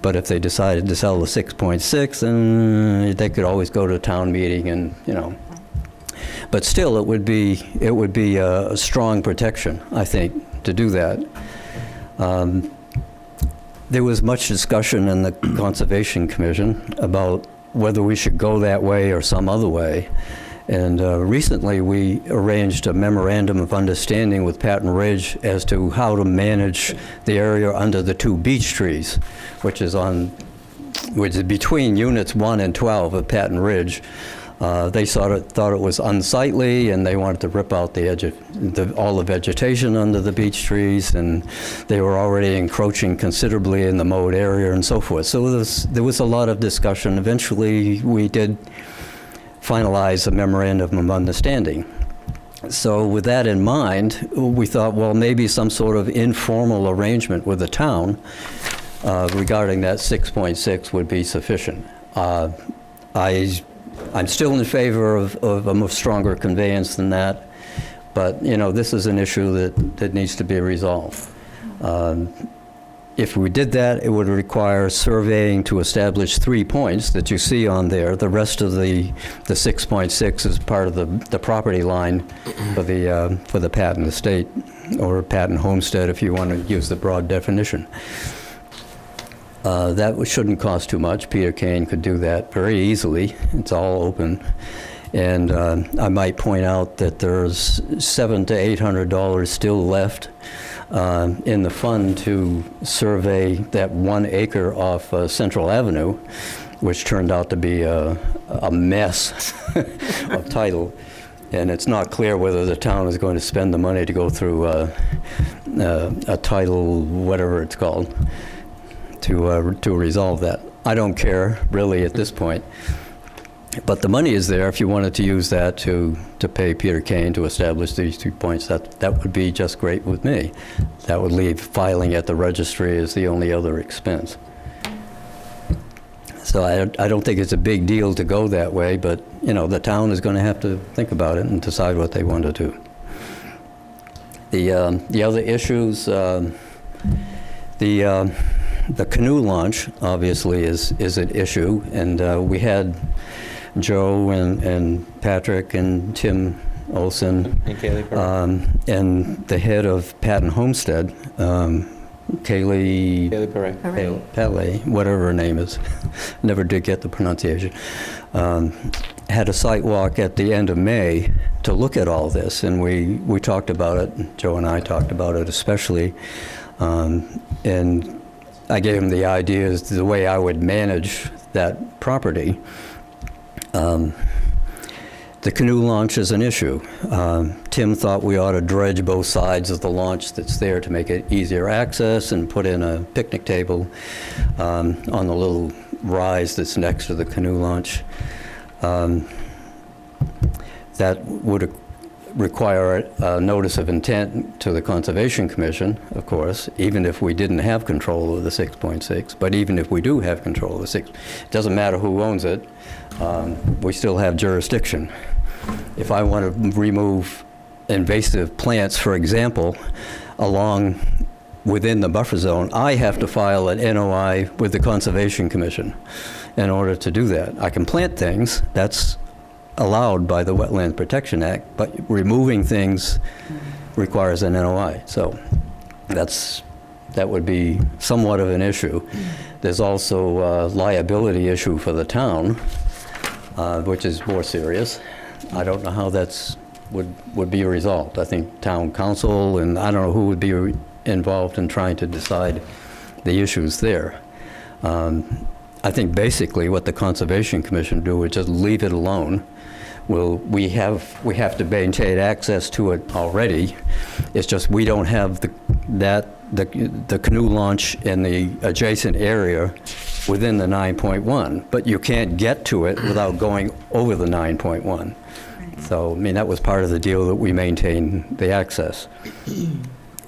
But if they decided to sell the 6.6, then they could always go to a town meeting and, you know. But still, it would be a strong protection, I think, to do that. There was much discussion in the Conservation Commission about whether we should go that way or some other way. And recently we arranged a memorandum of understanding with Patton Ridge as to how to manage the area under the 2 beech trees, which is between units 1 and 12 of Patton Ridge. They thought it was unsightly, and they wanted to rip out the edge of all the vegetation under the beech trees, and they were already encroaching considerably in the mowed area and so forth. So there was a lot of discussion. Eventually, we did finalize a memorandum of understanding. So with that in mind, we thought, well, maybe some sort of informal arrangement with the town regarding that 6.6 would be sufficient. I'm still in favor of a much stronger conveyance than that, but, you know, this is an issue that needs to be resolved. If we did that, it would require surveying to establish 3 points that you see on there. The rest of the 6.6 is part of the property line for the Patton estate, or Patton homestead, if you want to use the broad definition. That shouldn't cost too much. Peter Kane could do that very easily. It's all open. And I might point out that there's $700 to $800 still left in the fund to survey that 1 acre off Central Avenue, which turned out to be a mess of title. And it's not clear whether the town is going to spend the money to go through a title, whatever it's called, to resolve that. I don't care, really, at this point. But the money is there if you wanted to use that to pay Peter Kane to establish these 2 points. That would be just great with me. That would leave filing at the registry as the only other expense. So I don't think it's a big deal to go that way, but, you know, the town is going to have to think about it and decide what they want to do. The other issues, the canoe launch, obviously, is an issue, and we had Joe and Patrick and Tim Olson And Kaylee and the head of Patton Homestead, Kaylee Pele, whatever her name is, never did get the pronunciation, had a site walk at the end of May to look at all this, and we talked about it. Joe and I talked about it especially, and I gave him the ideas, the way I would manage that property. The canoe launch is an issue. Tim thought we ought to dredge both sides of the launch that's there to make it easier access and put in a picnic table on the little rise that's next to the canoe launch. That would require a notice of intent to the Conservation Commission, of course, even if we didn't have control of the 6.6. But even if we do have control of the 6, it doesn't matter who owns it, we still have jurisdiction. If I want to remove invasive plants, for example, within the buffer zone, I have to file an NOI with the Conservation Commission in order to do that. I can plant things, that's allowed by the Wetland Protection Act, but removing things requires an NOI. So that would be somewhat of an issue. There's also a liability issue for the town, which is more serious. I don't know how would be resolved. I think town council, and I don't know who would be involved in trying to decide the issues there. I think basically what the Conservation Commission do is just leave it alone. We have to maintain access to it already. It's just we don't have the canoe launch in the adjacent area within the 9.1, but you can't get to it without going over the 9.1. So, I mean, that was part of the deal, that we maintain the access.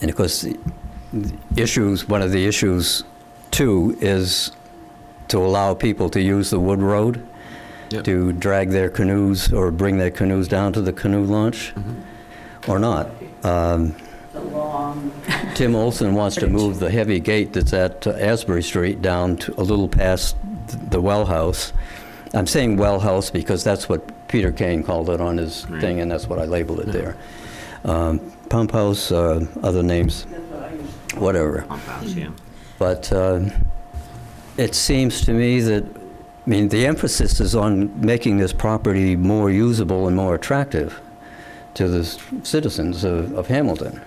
And of course, one of the issues too is to allow people to use the wood road. Yep. To drag their canoes or bring their canoes down to the canoe launch, or not. Tim Olson wants to move the heavy gate that's at Asbury Street down to a little past the well house. I'm saying well house because that's what Peter Kane called it on his thing, and that's what I labeled it there. Pump house, other names, whatever. Pump house, yeah. But it seems to me that, I mean, the emphasis is on making this property more usable and more attractive to the citizens of Hamilton.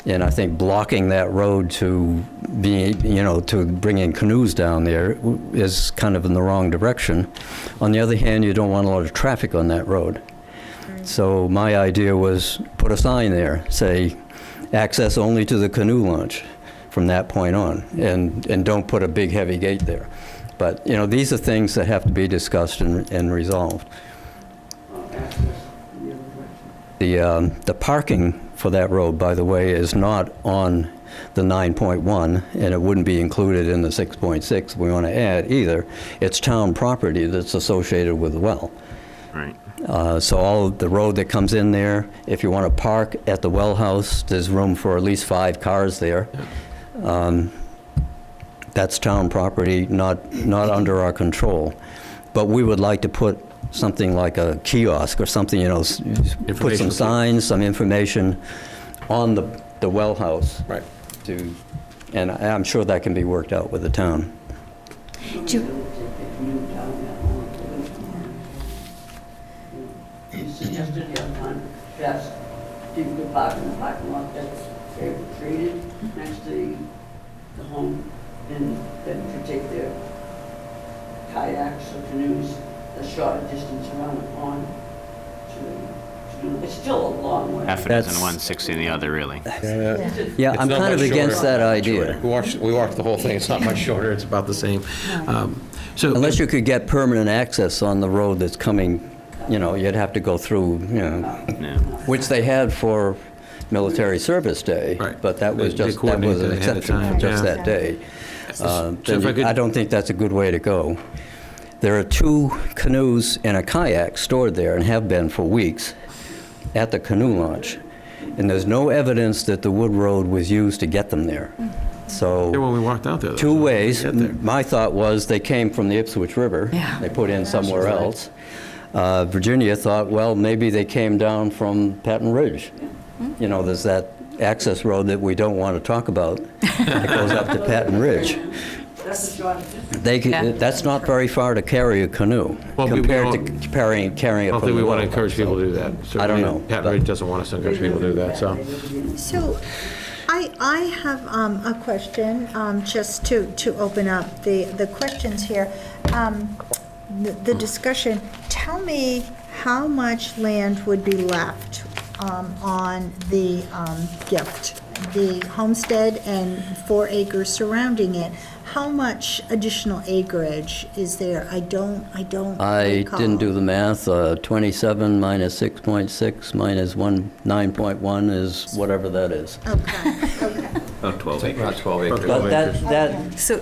And I think blocking that road to bringing canoes down there is kind of in the wrong direction. On the other hand, you don't want a lot of traffic on that road. So my idea was put a sign there, say, access only to the canoe launch from that point on, and don't put a big heavy gate there. But, you know, these are things that have to be discussed and resolved. The parking for that road, by the way, is not on the 9.1, and it wouldn't be included in the 6.6 we want to add either. It's town property that's associated with the well. Right. So all of the road that comes in there, if you want to park at the well house, there's room for at least 5 cars there. That's town property, not under our control. But we would like to put something like a kiosk or something, put some Informational signs, some information on the well house. Right. And I'm sure that can be worked out with the town. Do you- You suggested the other time that people could park in the parking lot that's created next to the home, and then could take their kayaks or canoes a shorter distance around the pond to do. It's still a long way. Half a dozen one, 60 in the other, really. Yeah, It's I'm not kind of much against shorter. that idea. We walked the whole thing, it's not much shorter, it's about the same. So, Unless you could get permanent access on the road that's coming, you'd have to go through, No. which they had for Military Service Day. Right. But that was They just, that coordinated was an that ahead of exception time, for just yeah. that day. So if I could- I don't think that's a good way to go. There are 2 canoes and a kayak stored there and have been for weeks at the canoe launch. And there's no evidence that the wood road was used to get them there. So. yeah, when we walked out there. though, 2 so we ways. get there. My thought was they came from the Ipswich River. Yeah. They put in somewhere else. Virginia thought, well, maybe they came down from Patton Ridge. There's that access road that we don't want to talk about that goes up to Patton Ridge. That's a shorter distance. That's not very far to carry a canoe Well, we compared don't- to carrying I it don't from think we the want to well. encourage people to do that. I don't know, Pat but- Ridge doesn't want us to encourage people to do that, so. So I have a question, just to open up the questions here. The discussion, tell me how much land would be left on the gift, the homestead and 4 acres surrounding it. How much additional acreage is there? I don't I recall. didn't do the math. 27 minus 6.6 minus 9.1 is whatever that is. Okay, okay. About 12 acres. About 12 acres. But that So,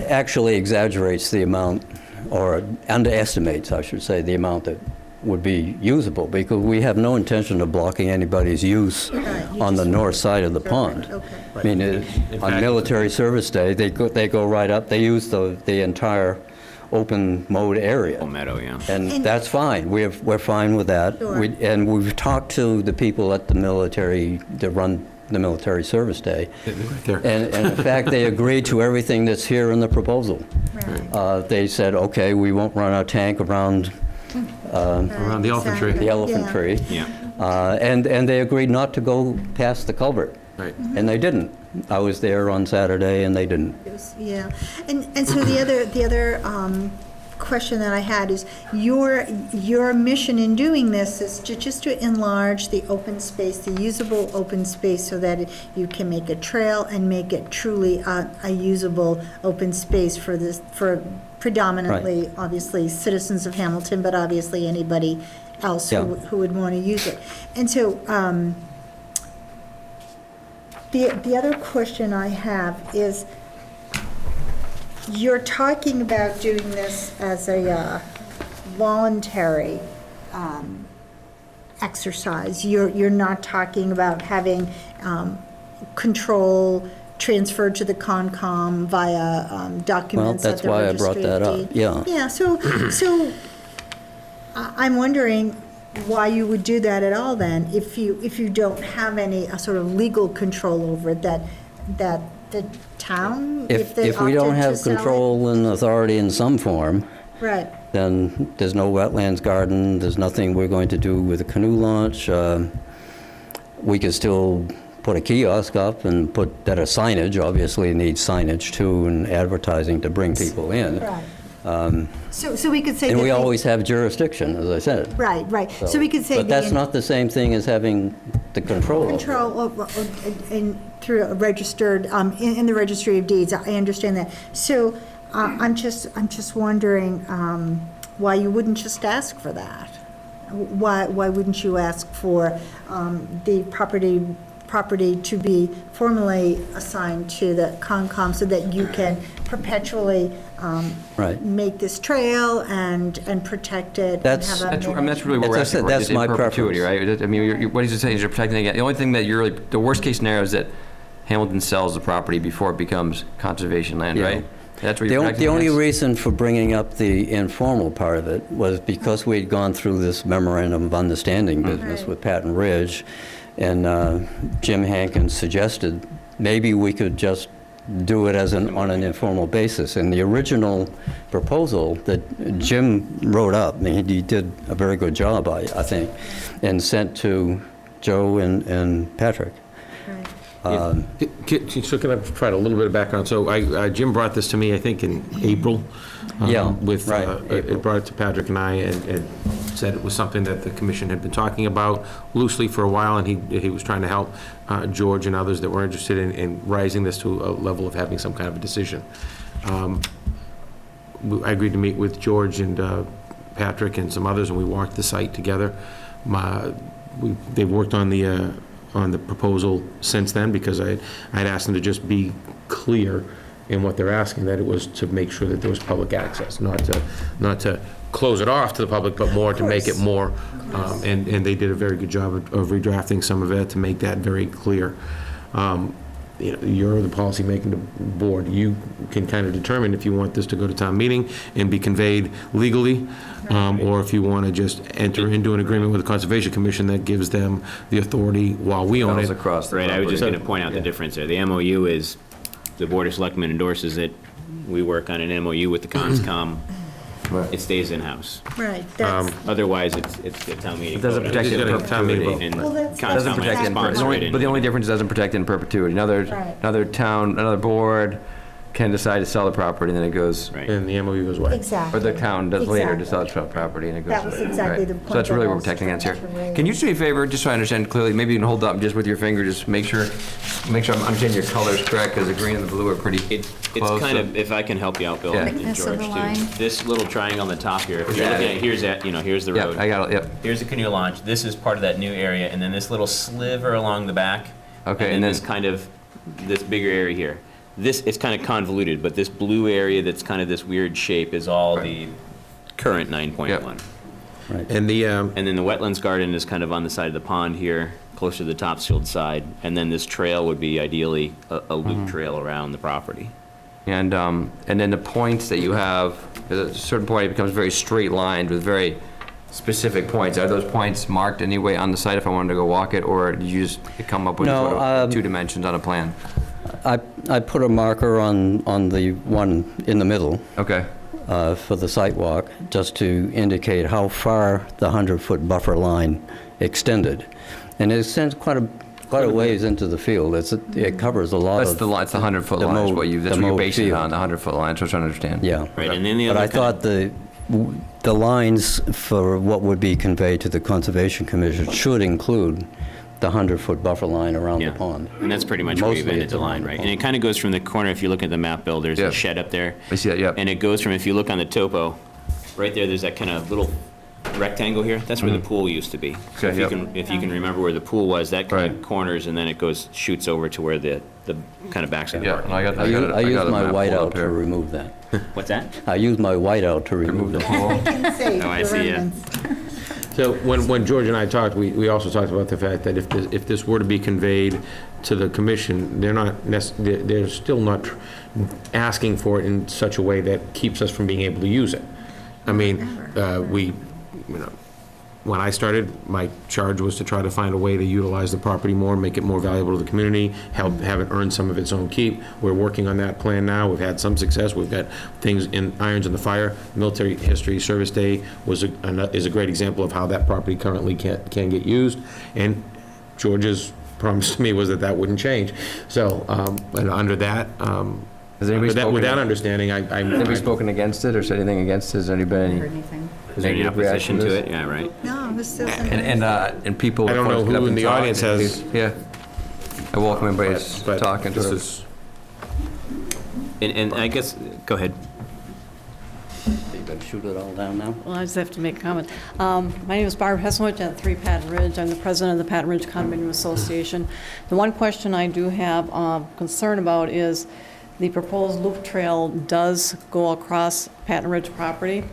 actually exaggerates the amount, or underestimates, I should say, the amount that would be usable, because we have no intention of blocking anybody's use Right, you on the just- north side of the pond. Okay. I mean, In on fact- Military Service Day, they go right up, they use the entire open mode area. Full meadow, yeah. And And- that's fine. We're fine with that. Sure. And we've talked to the people at the military that run the Military Service Day. Right there. And in fact, they agreed to everything that's here in the proposal. Right. They said, okay, we won't run our tank around Around the elephant tree. the elephant Yeah. tree. Yeah. And they agreed not to go past the culvert. Right. And they didn't. I was there on Saturday, and they didn't. Yeah, and so the other question that I had is, your mission in doing this is just to enlarge the open space, the usable open space, so that you can make a trail and make it truly a usable open space for predominantly, obviously, citizens of Hamilton, but obviously anybody else Yeah. who would want to use it. And so, the other question I have is, you're talking about doing this as a voluntary exercise. You're not talking about having control transferred to the Concom via documents at that's the why I Registry brought of that up, Deeds. yeah. Yeah, so I'm wondering why you would do that at all then, if you don't have any sort of legal control over it, that the town, if they If we don't opted to have sell it? control and authority in some form, Right, then there's no wetlands garden, there's nothing we're going to do with a canoe launch. We could still put a kiosk up and put that a signage, obviously it needs signage too, and advertising to bring people in. right. So we could say that And we they- always have jurisdiction, as I said. Right, so we could say. But that's the not the same thing as having the control. over it. Control and through a registered, in the Registry of Deeds, I understand that. So I'm just wondering why you wouldn't just ask for that? Why wouldn't you ask for the property to be formally assigned to the Concom so that you can perpetually Right. make this trail and protect it? and That's- have a That's really what we're As I asking said, for, that's is my in perpetuity, preference. right? I mean, what he's saying is you're protecting it. The only thing that the worst case scenario is that Hamilton sells the property before it becomes conservation land, Yeah. right? That's where The you're on- protecting the only against? reason for bringing up the informal part of it was because we'd gone through this memorandum of understanding business Right. with Patton Ridge, and Jim Hankins suggested maybe we could just do it on an informal basis. And the original proposal that Jim wrote up, I mean, he did a very good job, I think, and sent to Joe and Patrick. Right. So can I provide a little bit of background? So Jim brought this to me, I think, in April. Yeah, With, right, April. it brought it to Patrick and I, and said it was something that the commission had been talking about loosely for a while, and he was trying to help George and others that were interested in rising this to a level of having some kind of a decision. I agreed to meet with George and Patrick and some others, and we walked the site together. They've worked on the proposal since then, because I'd asked them to just be clear in what they're asking, that it was to make sure that there was public access, not to close it off to the public, but more to make it more, and they did a very good job of redrafting some of it to make that very clear. You're the policy-making board. You can kind of determine if you want this to go to town meeting and be conveyed legally, or if you want to just enter into an agreement with the Conservation Commission that gives them the authority while we own Spells it. across the Right, I was just property. going to point out the difference there. The MOU is, the Board of Selectmen endorses it, we work on an MOU with the CONSCOM, Right. it stays in-house. Right, that's, Otherwise, it's a town meeting. It doesn't vote. protect It's it in gotta town meeting perpetuity. vote. And Well, that's- CONSCOM Doesn't has protect to it in sponsor perpetuity. it. But the only difference is it doesn't protect it in perpetuity. Right. Another town, another board can decide to sell the property, and then it goes, Right. And the MOU goes away. exactly. or the town does later to Exactly. sell the property, and it goes. That was exactly right. the So point that's that really I what we're was protecting against here. trying to raise. Can you do me a favor, just so I understand clearly, maybe you can hold up just with your finger, just make sure I'm understanding your colors correct, because the green and the blue are pretty It's close. kind of, if I can help you out, Bill, Yeah. and Thickness of George the too. line. This little triangle on the top here, if you're that looking it? at, here's the Yeah, road. I got it, yep. Here's the canoe launch, this is part of that new area, and then this little sliver along the back. Okay, And and then then- this kind of, this bigger area here. This, it's kind of convoluted, but this blue area that's kind of this weird shape is all the current 9.1. Right. And the, And then the wetlands garden is kind of on the side of the pond here, closer to the Topsfield side. And then this trail would be ideally a loop trail around the property. And then the points that you have, at a certain point, it becomes very straight lined with very specific points. Are those points marked anyway on the site if I wanted to go walk it, or did you just come up with No, sort of 2 dimensions on a plan? I put a marker on the one in the middle Okay. for the site walk, just to indicate how far the 100-foot buffer line extended. And it extends quite a ways into the field. It covers a lot That's of... the line, it's the 100-foot the line, is mowed- what the that's what you're mowed basing it field. on, the 100-foot line, so I'm trying to understand. Yeah. Right, and then the But other I thought the lines for what would be conveyed to the Conservation Commission should include the 100-foot buffer line around Yeah. the pond. And that's pretty much where you've Mostly ended it's the around line, the right? pond. And it kind of goes from the corner, if you look at the map, Bill, there's Yeah. a shed up there. I see that, yep. And it goes from, if you look on the topo, right there's that kind of little rectangle here. That's where the pool used to be. So Okay, if you can remember where the pool was, that kind of Right. corners, and then it shoots over to where the kind of backs of the Yeah, park. and I got I it. used my map pulled whiteout up to here. remove that. What's that? I used my whiteout to Remove remove the that. pool. Can save Oh, I the see, yeah. remnants. So when George and I talked, we also talked about the fact that if this were to be conveyed to the commission, they're still not asking for it in such a way that keeps us from being able to use it. I mean, when I started, my charge was to try to find a way to utilize the property more, make it more valuable to the community, have it earn some of its own keep. We're working on that plan now. We've had some success. We've got things irons in the fire. Military History Service Day is a great example of how that property currently can get used. And George's promise to me was that wouldn't change. So, and under that, Has anybody with spoken? that understanding, Has anybody spoken against it, or said anything against it? Has anybody Heard been any? anything? Is there any Negative reaction opposition to to this? it? Yeah, right. No, it was still something. And people. I don't know get up who in and the talk, audience and has- Yeah. I welcome everybody's but talking. this sort of. is, And I guess, go ahead. You better shoot it all down now. Well, I just have to make a comment. My name is Barbara Hesselwich at 3 Patton Ridge. I'm the president of the Patton Ridge Condominium Association. The one question I do have concern about is the proposed loop trail does go across Patton Ridge property.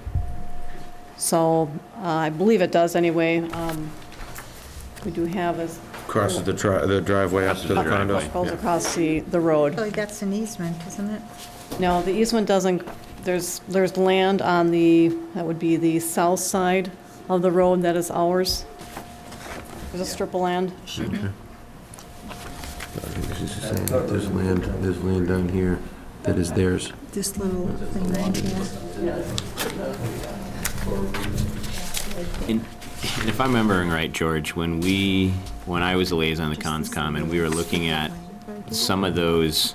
So I believe it does anyway. We do have Crosses the driveway up to the condo. Goes across the road. Really, that's an easement, isn't it? No, the easement doesn't, there's land on the, that would be the south side of the road that is ours. There's a strip of land. There's land down here that is theirs. This little thing right here. And if I'm remembering right, George, when I was a liaison to CONSCOM and we were looking at some of those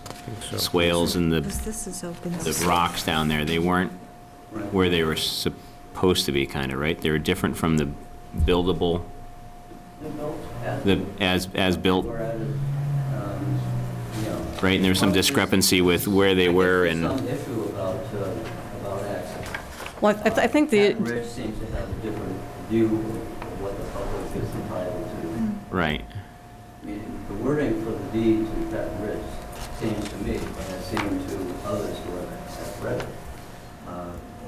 swales and This is open. the rocks down there, they weren't where they were supposed to be, kind of, right? They were different from the buildable, as built, right? And there was some discrepancy with where they were and. Some issue about access. Well, I think the, Patton Ridge seems to have a different view of what the public is entitled to. Right. I mean, the wording for the deed to Patton Ridge seems to me, and it seemed to others who have read it,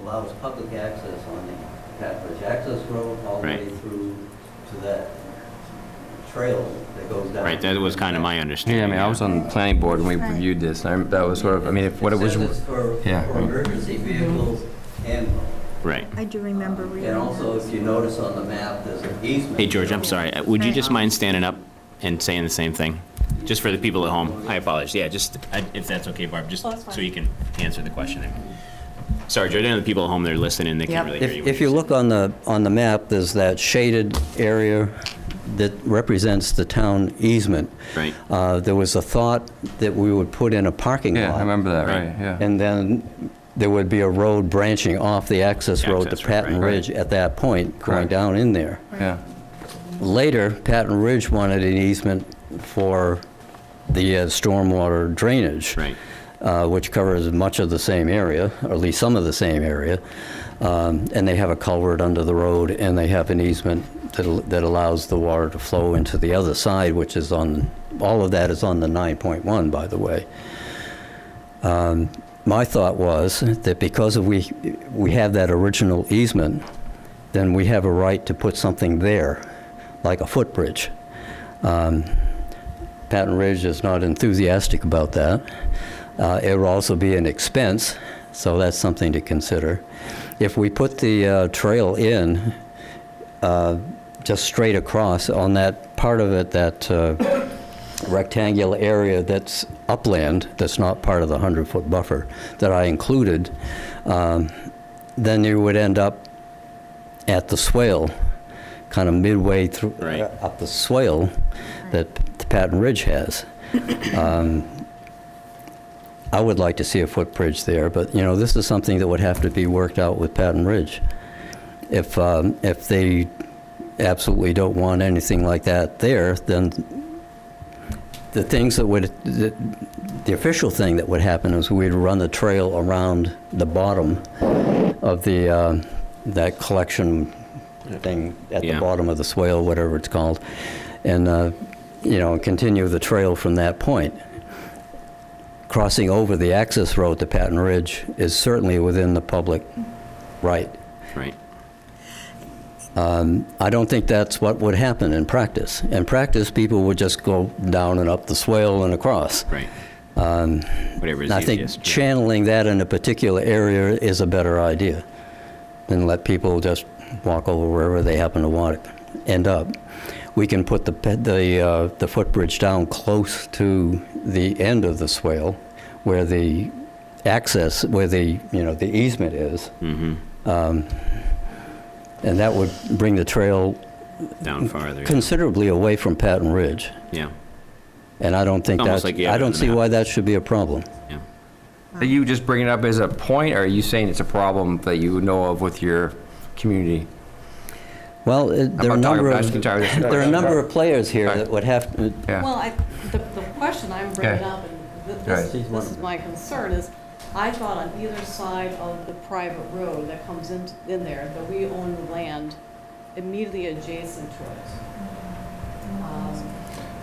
allows public access on the Patton Ridge access road all the way Right. through to that trail that goes down. Right, that was kind of my understanding. Yeah, I mean, I was on the planning board when we Right. reviewed this, and that was sort of, I mean, if what it was, says it's for yeah. emergency vehicles and, Right. I do remember reading and that. also if you notice on the map, there's an easement. Hey, George, I'm sorry. Would you just mind standing up and saying the same thing? Just for the people at home. I apologize. Yeah, just, if that's okay, Barb, just Oh, that's fine. so you can answer the question. Sorry, George, I know the people at home, they're listening, they can't Yep. really hear you. If you look on the map, there's that shaded area that represents the town easement. Right. There was a thought that we would put in a parking lot. Yeah, I remember that, Right. right, yeah. And then there would be a road branching off the access road to Access road, Patton right. Ridge at that point, going Correct. down in there. Yeah. Later, Patton Ridge wanted an easement for the stormwater drainage. Right. Which covers much of the same area, or at least some of the same area. And they have a culvert under the road, and they have an easement that allows the water to flow into the other side, which is on, all of that is on the 9.1, by the way. My thought was that because we have that original easement, then we have a right to put something there, like a footbridge. Patton Ridge is not enthusiastic about that. It would also be an expense, so that's something to consider. If we put the trail in just straight across on that part of it, that rectangular area that's upland, that's not part of the 100-foot buffer that I included, then you would end up at the swale, kind of midway through, Right. up the swale that the Patton Ridge has. I would like to see a footbridge there, but, you know, this is something that would have to be worked out with Patton Ridge. If they absolutely don't want anything like that there, then the things that would, the official thing that would happen is we'd run the trail around the bottom of the, that collection thing at the Yeah. bottom of the swale, whatever it's called, and, you know, continue the trail from that point. Crossing over the access road to Patton Ridge is certainly within the public right. Right. I don't think that's what would happen in practice. In practice, people would just go down and up the swale and across. Right. Whatever is And I think easiest. channeling that in a particular area is a better idea than let people just walk over wherever they happen to want to end up. We can put the footbridge down close to the end of the swale where the access, where the, you know, the easement is. Mm-hmm. And that would bring the trail Down farther. yeah. considerably away from Patton Ridge. Yeah. And I don't think Almost that's, like you have I it on don't the see map. why that should be a problem. Yeah. Are you just bringing it up as a point, or are you saying it's a problem that you know of with your community? Well, there are a number of, asking entirely different there are a question. number of players here Right. that would have, to- Yeah. well, the question I'm bringing Okay. up, and Right. this is my concern, is I thought on either side of the private road that comes in there, that we own the land immediately adjacent to it.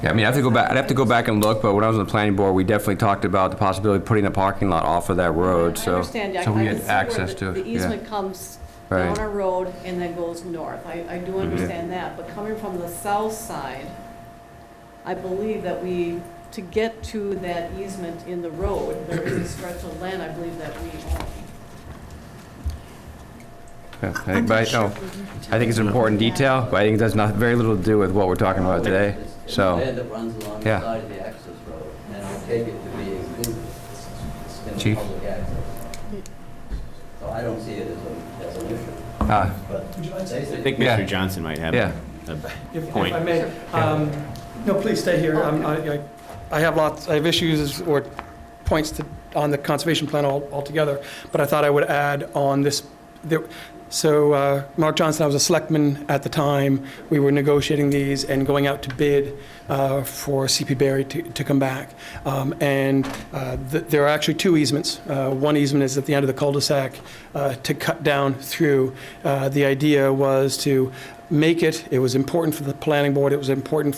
Yeah, I mean, I'd have to go back and look, but when I was on the planning board, we definitely talked about the possibility of putting a parking lot off of that road, I so. understand, So we I had can see where access to it, the yeah. easement comes Right. down our road and then goes north. I do understand that, but coming from the south side, I believe that to get to that easement in the road, there is a stretch of land, I believe, that we own. I think it's an important detail, but I think it has very little to do with what we're talking about today. It's So, land that runs along the yeah. side of the access road, and I take it to be included in the Chief? public access. So I don't see it as an issue. But I basically, think Yeah. Mr. Johnson might have Yeah. a point. If I may, no, please stay here. I have issues or points on the conservation plan altogether, but I thought I would add on this. So Mark Johnson, I was a selectman at the time. We were negotiating these and going out to bid for CP Berry to come back. There are actually two easements. One easement is at the end of the cul-de-sac to cut down through. The idea was to make it was important for the planning board, it was important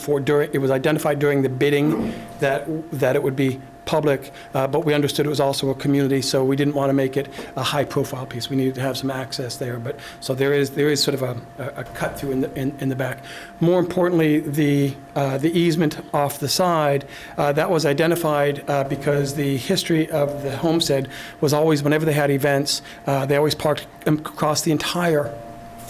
it was identified during the bidding that it would be public, but we understood it was also a community, so we didn't want to make it a high-profile piece. We needed to have some access there, but, so there is sort of a cut-through in the back. More importantly, the easement off the side, that was identified because the history of the homestead was always, whenever they had events, they always parked across the entire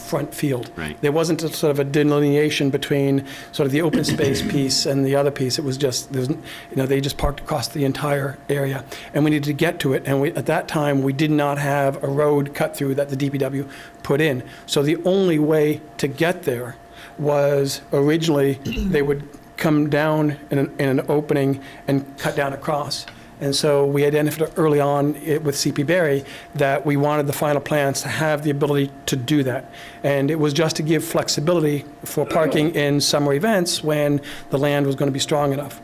front field. Right. There wasn't a sort of a delineation between sort of the open space piece and the other piece. It was just, they just parked across the entire area. And we needed to get to it. And at that time, we did not have a road cut through that the DPW put in. So the only way to get there was originally they would come down in an opening and cut down across. And so we identified early on with CP Berry that we wanted the final plans to have the ability to do that. And it was just to give flexibility for parking in summer events when the land was going to be strong enough.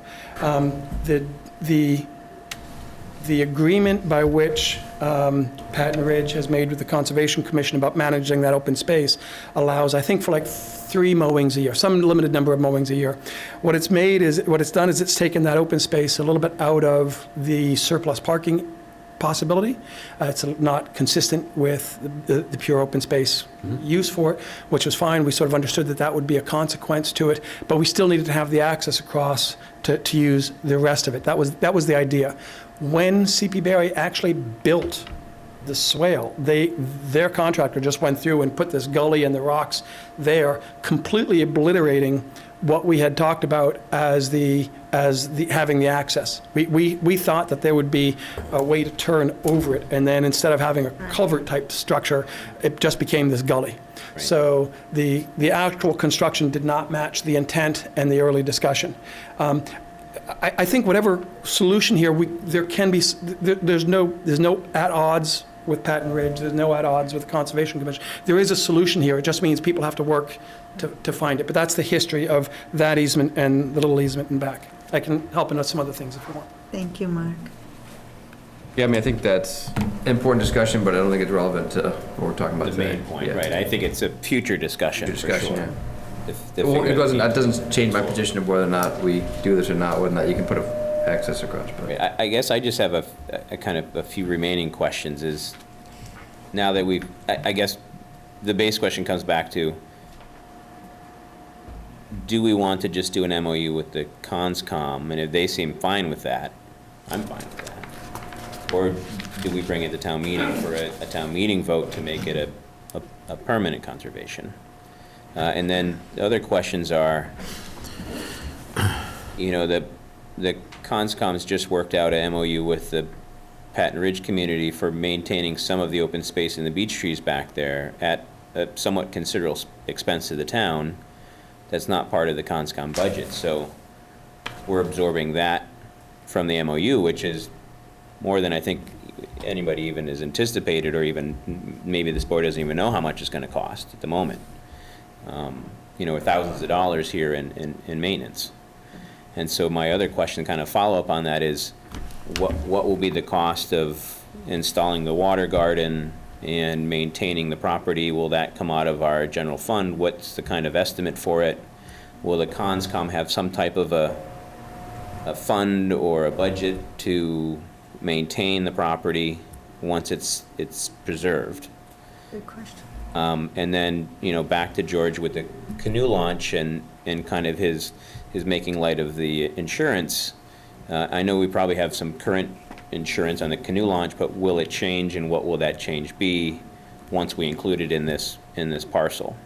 The agreement by which Patton Ridge has made with the Conservation Commission about managing that open space allows, I think, for like 3 mowings a year, some limited number of mowings a year. What it's done is it's taken that open space a little bit out of the surplus parking possibility. It's not consistent with the pure open space use for it, which was fine. We sort of understood that that would be a consequence to it, but we still needed to have the access across to use the rest of it. That was the idea. When CP Berry actually built the swale, their contractor just went through and put this gully and the rocks there, completely obliterating what we had talked about as having the access. We thought that there would be a way to turn over it, and then instead of having a culvert type structure, it just became this gully. Right. So the actual construction did not match the intent and the early discussion. I think whatever solution here, there's no at odds with Patton Ridge, there's no at odds with the Conservation Commission. There is a solution here, it just means people have to work to find it. But that's the history of that easement and the little easement in back. I can help in some other things if you want. Thank you, Mark. Yeah, I mean, I think that's an important discussion, but I don't think it's relevant to what we're talking about The today. main point, Yeah. right? I think it's a future discussion, Future discussion, for sure. yeah. Well, That doesn't change my position of whether or not we do this or not, whether or not you can put access across. But I guess I just have a kind of a few remaining questions is, now that I guess the base question comes back to, do we want to just do an MOU with the CONSCOM? And if they seem fine with that, I'm fine with that. Or do we bring it to town meeting for a town meeting vote to make it a permanent conservation? And then the other questions are, the CONSCOM's just worked out a MOU with the Patton Ridge community for maintaining some of the open space in the beech trees back there at a somewhat considerable expense to the town. That's not part of the CONSCOM budget, so we're absorbing that from the MOU, which is more than I think anybody even has anticipated, or even maybe this board doesn't even know how much it's going to cost at the moment. With thousands of dollars here in maintenance. And so my other question, kind of follow up on that, is what will be the cost of installing the water garden and maintaining the property? Will that come out of our general fund? What's the kind of estimate for it? Will the CONSCOM have some type of a fund or a budget to maintain the property once it's preserved? Good question. And then, back to George with the canoe launch and kind of his making light of the insurance. I know we probably have some current insurance on the canoe launch, but will it change, and what will that change be once we include it in this parcel?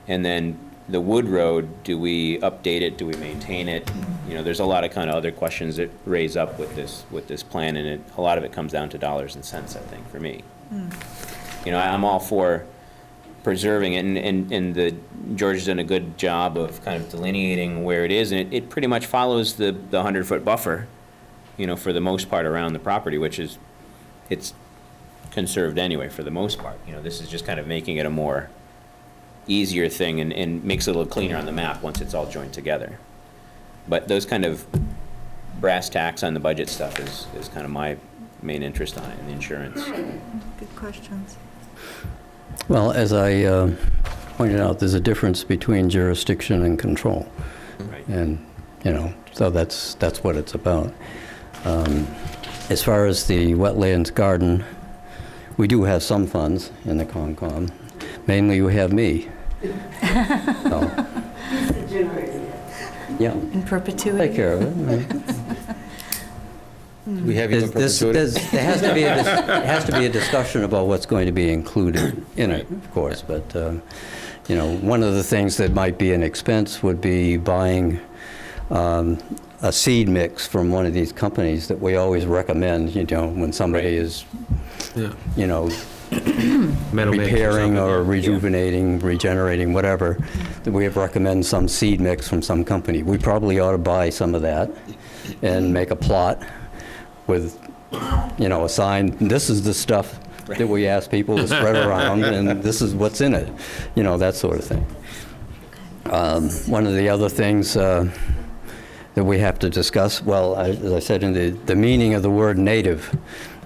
And then the Wood Road, do we update it? Do we maintain it? There's a lot of kind of other questions that raise up with this plan, and a lot of it comes down to dollars and cents, I think, for me. I'm all for preserving it, and George has done a good job of kind of delineating where it is, and it pretty much follows the 100-foot buffer, for the most part around the property, which is, it's conserved anyway for the most part. This is just kind of making it a more easier thing and makes it a little cleaner on the map once it's all joined together. But those kind of brass tacks on the budget stuff is kind of my main interest on it, and the insurance. Good questions. Well, as I pointed out, there's a difference between jurisdiction and control. Right. And, so that's what it's about. As far as the wetlands garden, we do have some funds in the Concom. Mainly we have me. So, yeah, In perpetuity? take care of it. We have you in perpetuity? There has to be a discussion about what's going to be included in it, of course, but, one of the things that might be an expense would be buying a seed mix from one of these companies that we always recommend, when somebody is, Metal mix repairing something, or yeah. rejuvenating, regenerating, whatever, that we have recommend some seed mix from some company. We probably ought to buy some of that and make a plot with, a sign, this is the stuff that we ask people to spread around, and this is what's in it, that sort of thing. One of the other things that we have to discuss, well, as I said, in the meaning of the word native,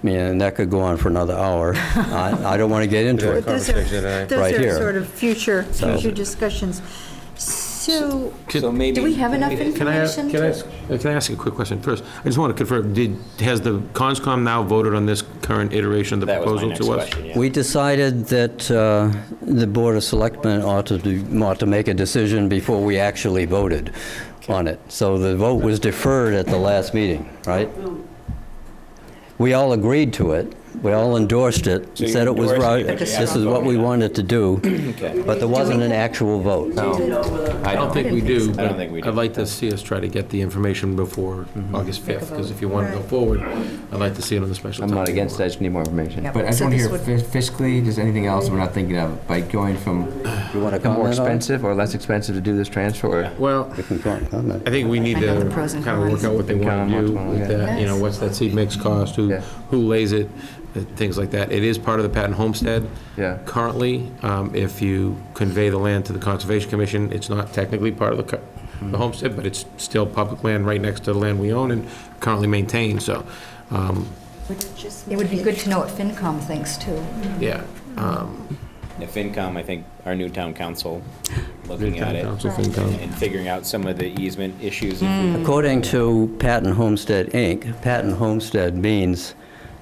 and that could go on for another hour. I don't want to get into it. Those Right are here. sort of future discussions. So, So maybe. Do we have enough Can I information? ask a quick question first? I just want to confirm, has the Conscom now voted on this current iteration of the That was my proposal next to us? question, yeah. We decided that the Board of Selectmen ought to make a decision before we actually voted on it. So the vote was deferred at the last meeting, right? We all agreed to it. We all endorsed it, So you said it was endorsed right. it, but you This haven't is what we voted on it. wanted to do, Okay. but there wasn't an actual vote. I don't think we do, I don't think we but do. I'd like to see us try to get the information before August 5th, because if you want to go Right. forward, I'd like to see it on the special I'm town not meeting against it, I just need more information. Yeah, But I just so want to this hear fiscally, just anything else we're not thinking of, by going from You want to more comment on it? expensive or less expensive to do this transfer? Or- Well, You can comment. I think we need I know to the pros and kind of work cons. out what they want to do with that, Yes. what's that seed mix cost, Yeah. who lays it, things like that. It is part of the Patton Homestead. Yeah. Currently, if you convey the land to the Conservation Commission, it's not technically part of the homestead, but it's still public land right next to the land we own and currently maintain, so, It would be good to know what FinCom thinks, too. yeah. The FinCom, I think, our new town council, looking Town at it council, FinCom. and figuring out some of the easement issues. According to Patton Homestead, Inc., Patton Homestead means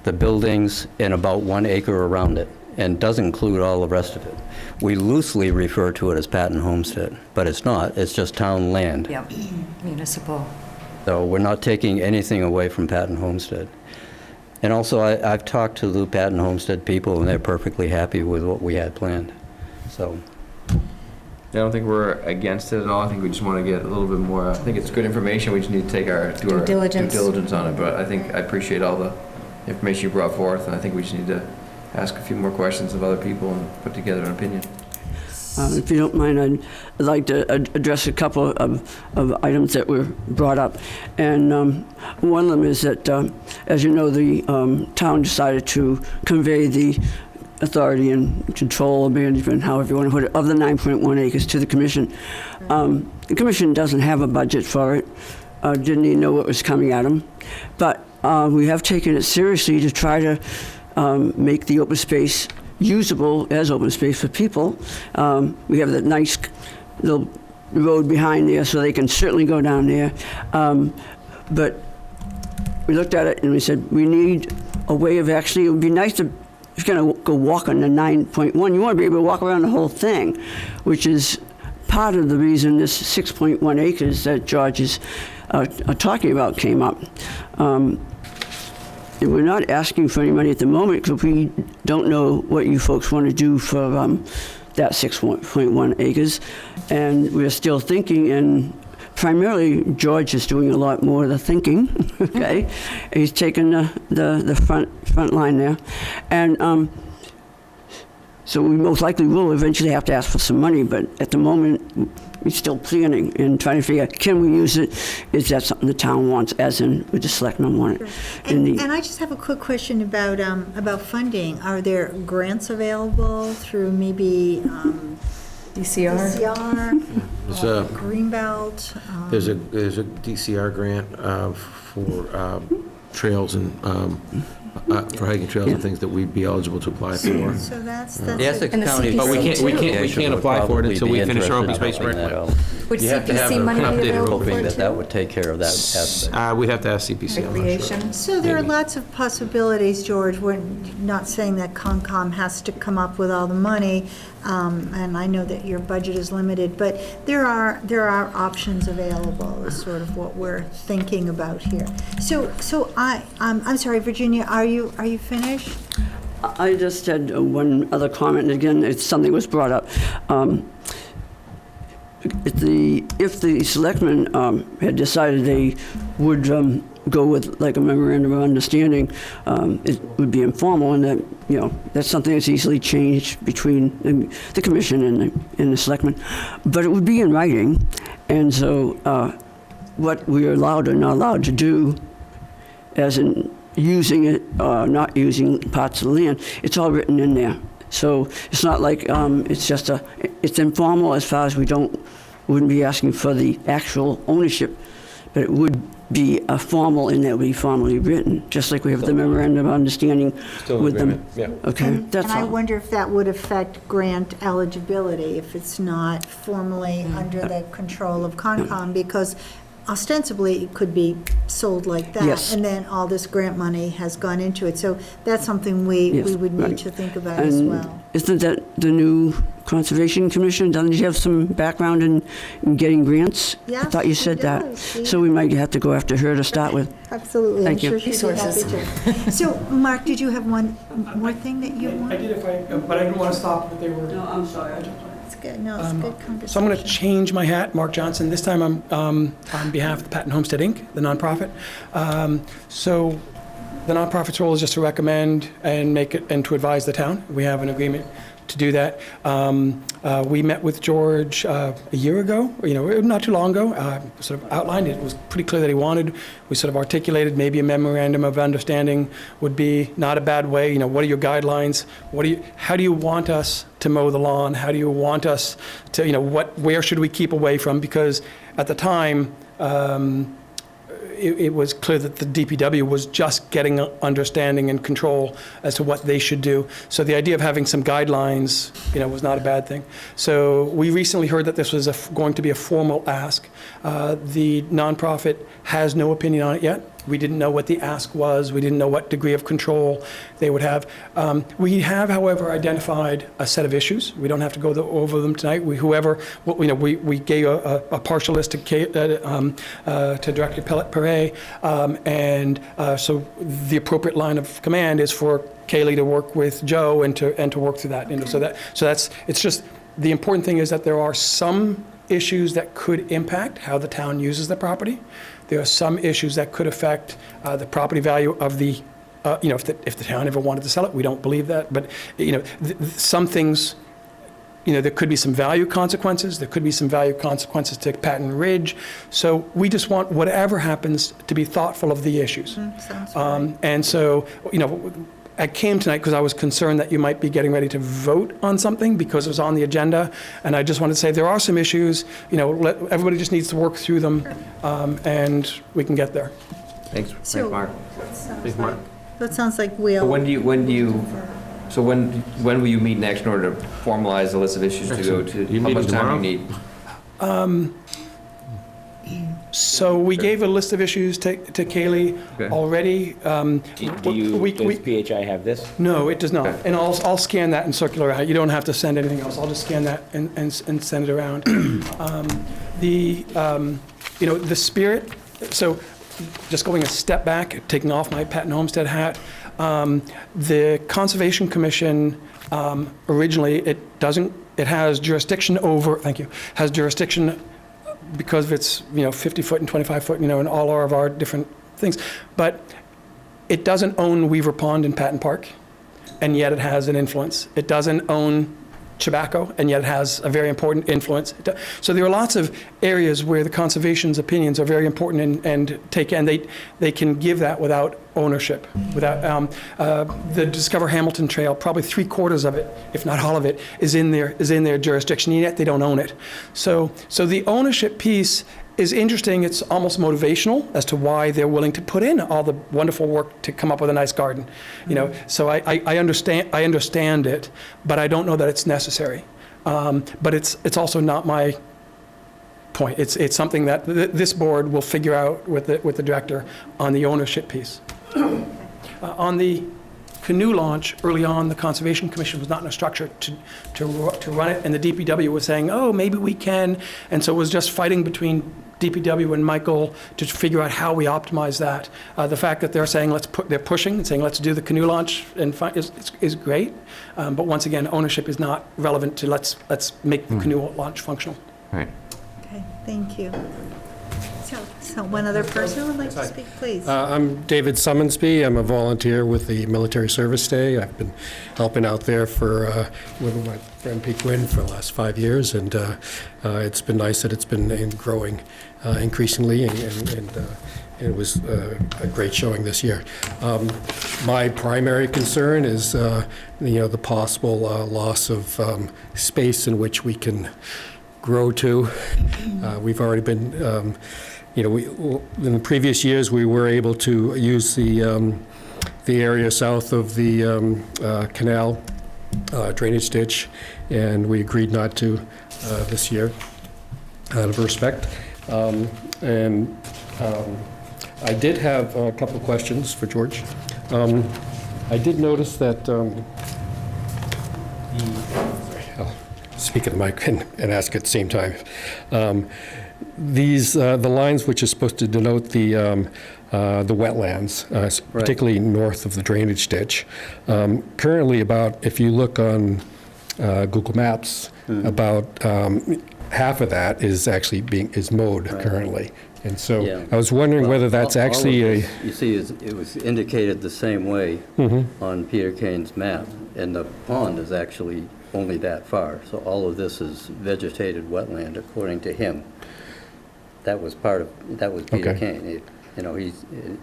the buildings and about 1 acre around it, and doesn't include all the rest of it. We loosely refer to it as Patton Homestead, but it's not, it's just town land. Yep, municipal. So we're not taking anything away from Patton Homestead. And also, I've talked to the Patton Homestead people, and they're perfectly happy with what we had planned, so. I don't think we're against it at all. I think we just want to get a little bit more, I think it's good information. We just need to do our Due diligence. due diligence on it. But I think I appreciate all the information you brought forth, and I think we just need to ask a few more questions of other people and put together an opinion. If you don't mind, I'd like to address a couple of items that were brought up. And one of them is that, as you know, the town decided to convey the authority and control or management, however you want to put it, of the 9.1 acres to the commission. The commission doesn't have a budget for it, didn't even know what was coming at them. But we have taken it seriously to try to make the open space usable as open space for people. We have that nice little road behind there, so they can certainly go down there. But we looked at it and we said, we need a way of actually, it would be nice to if you're going to go walk on the 9.1, you want to be able to walk around the whole thing, which is part of the reason this 6.1 acres that George is talking about came up. And we're not asking for any money at the moment because we don't know what you folks want to do for that 6.1 acres. And we're still thinking, and primarily George is doing a lot more of the thinking, okay? He's taken the front line there. And so we most likely will eventually have to ask for some money, but at the moment, we're still planning and trying to figure out, can we use it? Is that something the town wants, as in with the selectmen want it? And I just have a quick question about funding. Are there grants available through maybe DCR, There's a- Greenbelt? There's a DCR grant for trails and, for hiking trails and things that we'd be eligible to apply for. So that's The a- Essex And the County. CPC But we too. can't apply for it until we finish our open space Working that record. out. Would You have to have CPC a money be updated available Hoping for that it that too? would take care of that aspect. We'd have to ask CPC, I'm not sure. Recreation? So there are Maybe. lots of possibilities, George. We're not saying that Concom has to come up with all the money, and I know that your budget is limited, but there are options available, is sort of what we're thinking about here. So I'm sorry, Virginia, are you finished? I just had one other comment, and again, it's something was brought up. If the selectmen had decided they would go with like a memorandum of understanding, it would be informal, and that, you know, that's something that's easily changed between the commission and the selectmen, but it would be in writing, and so what we are allowed or not allowed to do, as in using it or not using parts of the land, it's all written in there. So it's not like it's informal as far as wouldn't be asking for the actual ownership, but it would be a formal, and that would be formally written, just like we have the memorandum of understanding Still in with them. agreement, yeah. Okay, And that's I all. wonder if that would affect grant eligibility if it's not formally under the control of Concom, because ostensibly it could be sold like that. Yes. And then all this grant money has gone into it. So that's something we Yes, would need right. to think about as And well. isn't that the new Conservation Commission? Doesn't she have some background in getting grants? I Yes, thought you she said that. does. She- So we might have to go after her to start with. Absolutely. Thank you. I'm sure she'd be happy to. So, Mark, did you have one more thing that you I want? did but I didn't want to stop, but they were. Oh, No, I'm sorry. It's good, no, it's good conversation. So I'm going to change my hat, Mark Johnson. This time I'm on behalf of the Patent Homestead Inc., the nonprofit. So the nonprofit's role is just to recommend and make it, and to advise the town. We have an agreement to do that. We met with George a year ago, not too long ago, sort of outlined it. It was pretty clear that he wanted. We sort of articulated maybe a memorandum of understanding would be not a bad way. What are your guidelines? How do you want us to mow the lawn? How do you want us to, where should we keep away from? Because at the time, it was clear that the DPW was just getting understanding and control as to what they should do. So the idea of having some guidelines, was not a bad thing. So we recently heard that this was going to be a formal ask. The nonprofit has no opinion on it yet. We didn't know what the ask was. We didn't know what degree of control they would have. We have, however, identified a set of issues. We don't have to go over them tonight. We gave a partial list to Director Pellet-Perret, and so the appropriate line of command is for Kaylee to work with Joe and to work through that. It's just the important thing is that there are some issues that could impact how the town uses the property. There are some issues that could affect the property value of the, if the town ever wanted to sell it. We don't believe that, but some things, there could be some value consequences. There could be some value consequences to Patton Ridge. So we just want whatever happens to be thoughtful of the issues. Sounds right. And so, I came tonight because I was concerned that you might be getting ready to vote on something because it was on the agenda. And I just wanted to say there are some issues, everybody just needs to work through them, and we can get there. Thanks, So, Mark. that sounds like we'll. So when will you meet next in order to formalize the list of issues to go to? You How meeting much time tomorrow? do you need? So we gave a list of issues to Kaylee Okay. already. Do you, we- does PHI have this? No, it does not. And I'll scan that and circulate around. You don't have to send anything else. I'll just scan that and send it around. The spirit, so just going a step back, taking off my Patton Homestead hat, the Conservation Commission, originally, it has jurisdiction over, thank you, has jurisdiction because of its, 50-foot and 25-foot, and all of our different things. But it doesn't own Weaver Pond in Patton Park, and yet it has an influence. It doesn't own Chabaco, and yet it has a very important influence. So there are lots of areas where the conservation's opinions are very important and they can give that without ownership. Without the Discover Hamilton Trail, probably 3/4 of it, if not all of it, is in their jurisdiction, and yet they don't own it. So the ownership piece is interesting. It's almost motivational as to why they're willing to put in all the wonderful work to come up with a nice garden. So I understand it, but I don't know that it's necessary. But it's also not my point. It's something that this board will figure out with the director on the ownership piece. On the canoe launch, early on, the Conservation Commission was not in a structure to run it, and the DPW was saying, oh, maybe we can. And so it was just fighting between DPW and Michael to figure out how we optimize that. The fact that they're saying, they're pushing and saying, let's do the canoe launch is great. But once again, ownership is not relevant to let's make the canoe launch functional. Right. Okay, thank you. So one other person would like to speak, please. I'm David Summonsby. I'm a volunteer with the Military Service Day. I've been helping out there with my friend Pete Gwynn for the last 5 years, and it's been nice that it's been growing increasingly, and it was a great showing this year. My primary concern is, the possible loss of space in which we can grow to. We've already been in the previous years, we were able to use the area south of the canal drainage ditch, and we agreed not to this year, out of respect. I did have a couple of questions for George. I did notice that I'll speak at the mic and ask at the same time. The lines which are supposed to denote the wetlands, particularly north of the drainage ditch, currently if you look on Google Maps, about half of that is actually is mowed currently. And so Yeah. I was wondering whether that's all of actually this, you see, it was indicated the same way on Peter Kane's map, and the pond is actually only that far. So all of this is vegetated wetland, according to him. That was Peter Okay. Kane.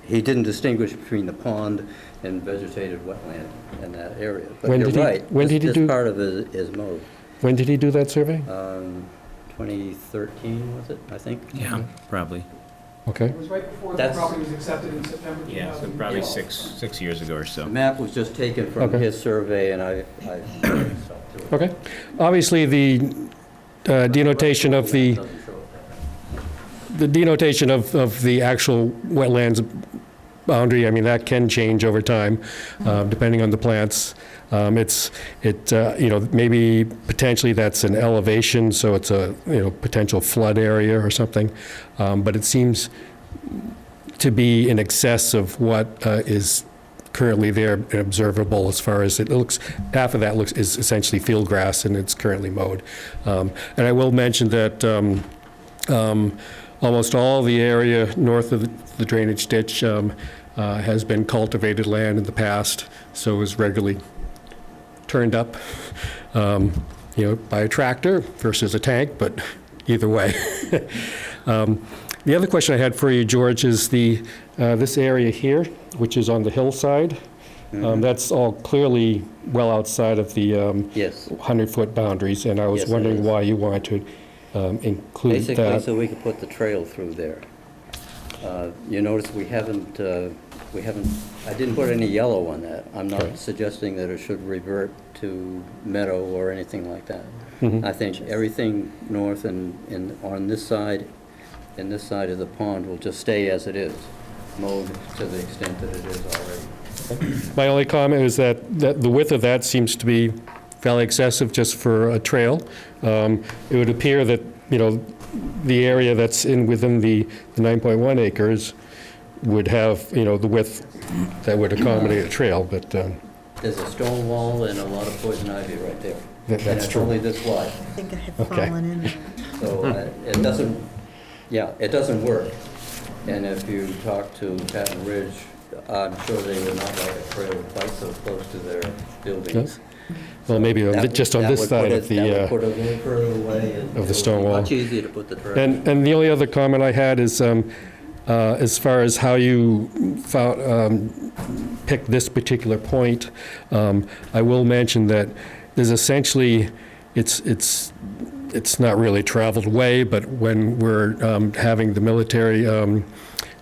He didn't distinguish between the pond and vegetated wetland in that area. But When you're did he- right, when did he this do- part of it is mowed. When did he do that survey? 2013, was it, I think? Yeah, probably. Okay. It was right before the That's- property was accepted in September Yeah, so 2000. probably six years ago or The so. map was just taken from Okay. his survey, and I Okay. Obviously, the denotation of the denotation of the actual wetlands boundary, I mean, that can change over time, depending on the plants. Maybe potentially that's an elevation, so it's a, potential flood area or something. But it seems to be in excess of what is currently there and observable, as far as it looks. Half of that is essentially field grass, and it's currently mowed. And I will mention that almost all the area north of the drainage ditch has been cultivated land in the past, so is regularly turned up, by a tractor versus a tank, but either way. The other question I had for you, George, is this area here, which is on the hillside. That's all clearly well outside of the Yes. 100-foot boundaries, and I was Yes, it wondering is. why you wanted to include Basically, that. so we could put the trail through there. You notice we haven't, I didn't put any yellow on that. I'm Okay. not suggesting that it should revert to meadow or anything like that. Mhm. I think everything north and on this side in this side of the pond will just stay as it is, mowed to the extent that it is already. My only comment is that the width of that seems to be fairly excessive just for a trail. It would appear that, the area that's within the 9.1 acres would have, the width that would accommodate a trail, but There's a stone wall and a lot of poison ivy right there. that's And it's true. only this wide. I think I have Okay. fallen in there. So it doesn't work. And if you talk to Patton Ridge, I'm sure they would not like a trail quite so close to their buildings. Well, maybe That just on would- this that would side put of it- That would the, put it a little further away. And of the it would stone be wall. much easier to put the trail. and the only other comment I had is, as far as how you picked this particular point, I will mention that there's essentially, it's not really traveled way, but when we're having the military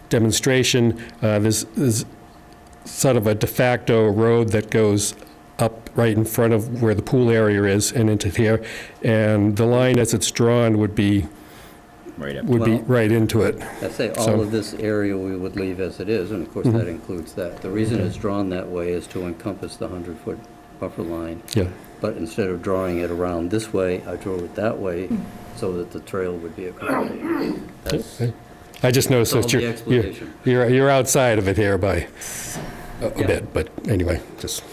demonstration, there's sort of a de facto road that goes up right in front of where the pool area is and into here, and the line as it's drawn would be Right up. would be Well- right into it. I say So- all of this area we would leave as it is, and of course that includes that. The reason it's drawn that way is to encompass the 100-foot buffer line. Yeah. But instead of drawing it around this way, I drew it that way so that the trail would be accommodated. That's I just noticed all that the explanation. you're outside of it here by a Yeah. bit, but anyway, just,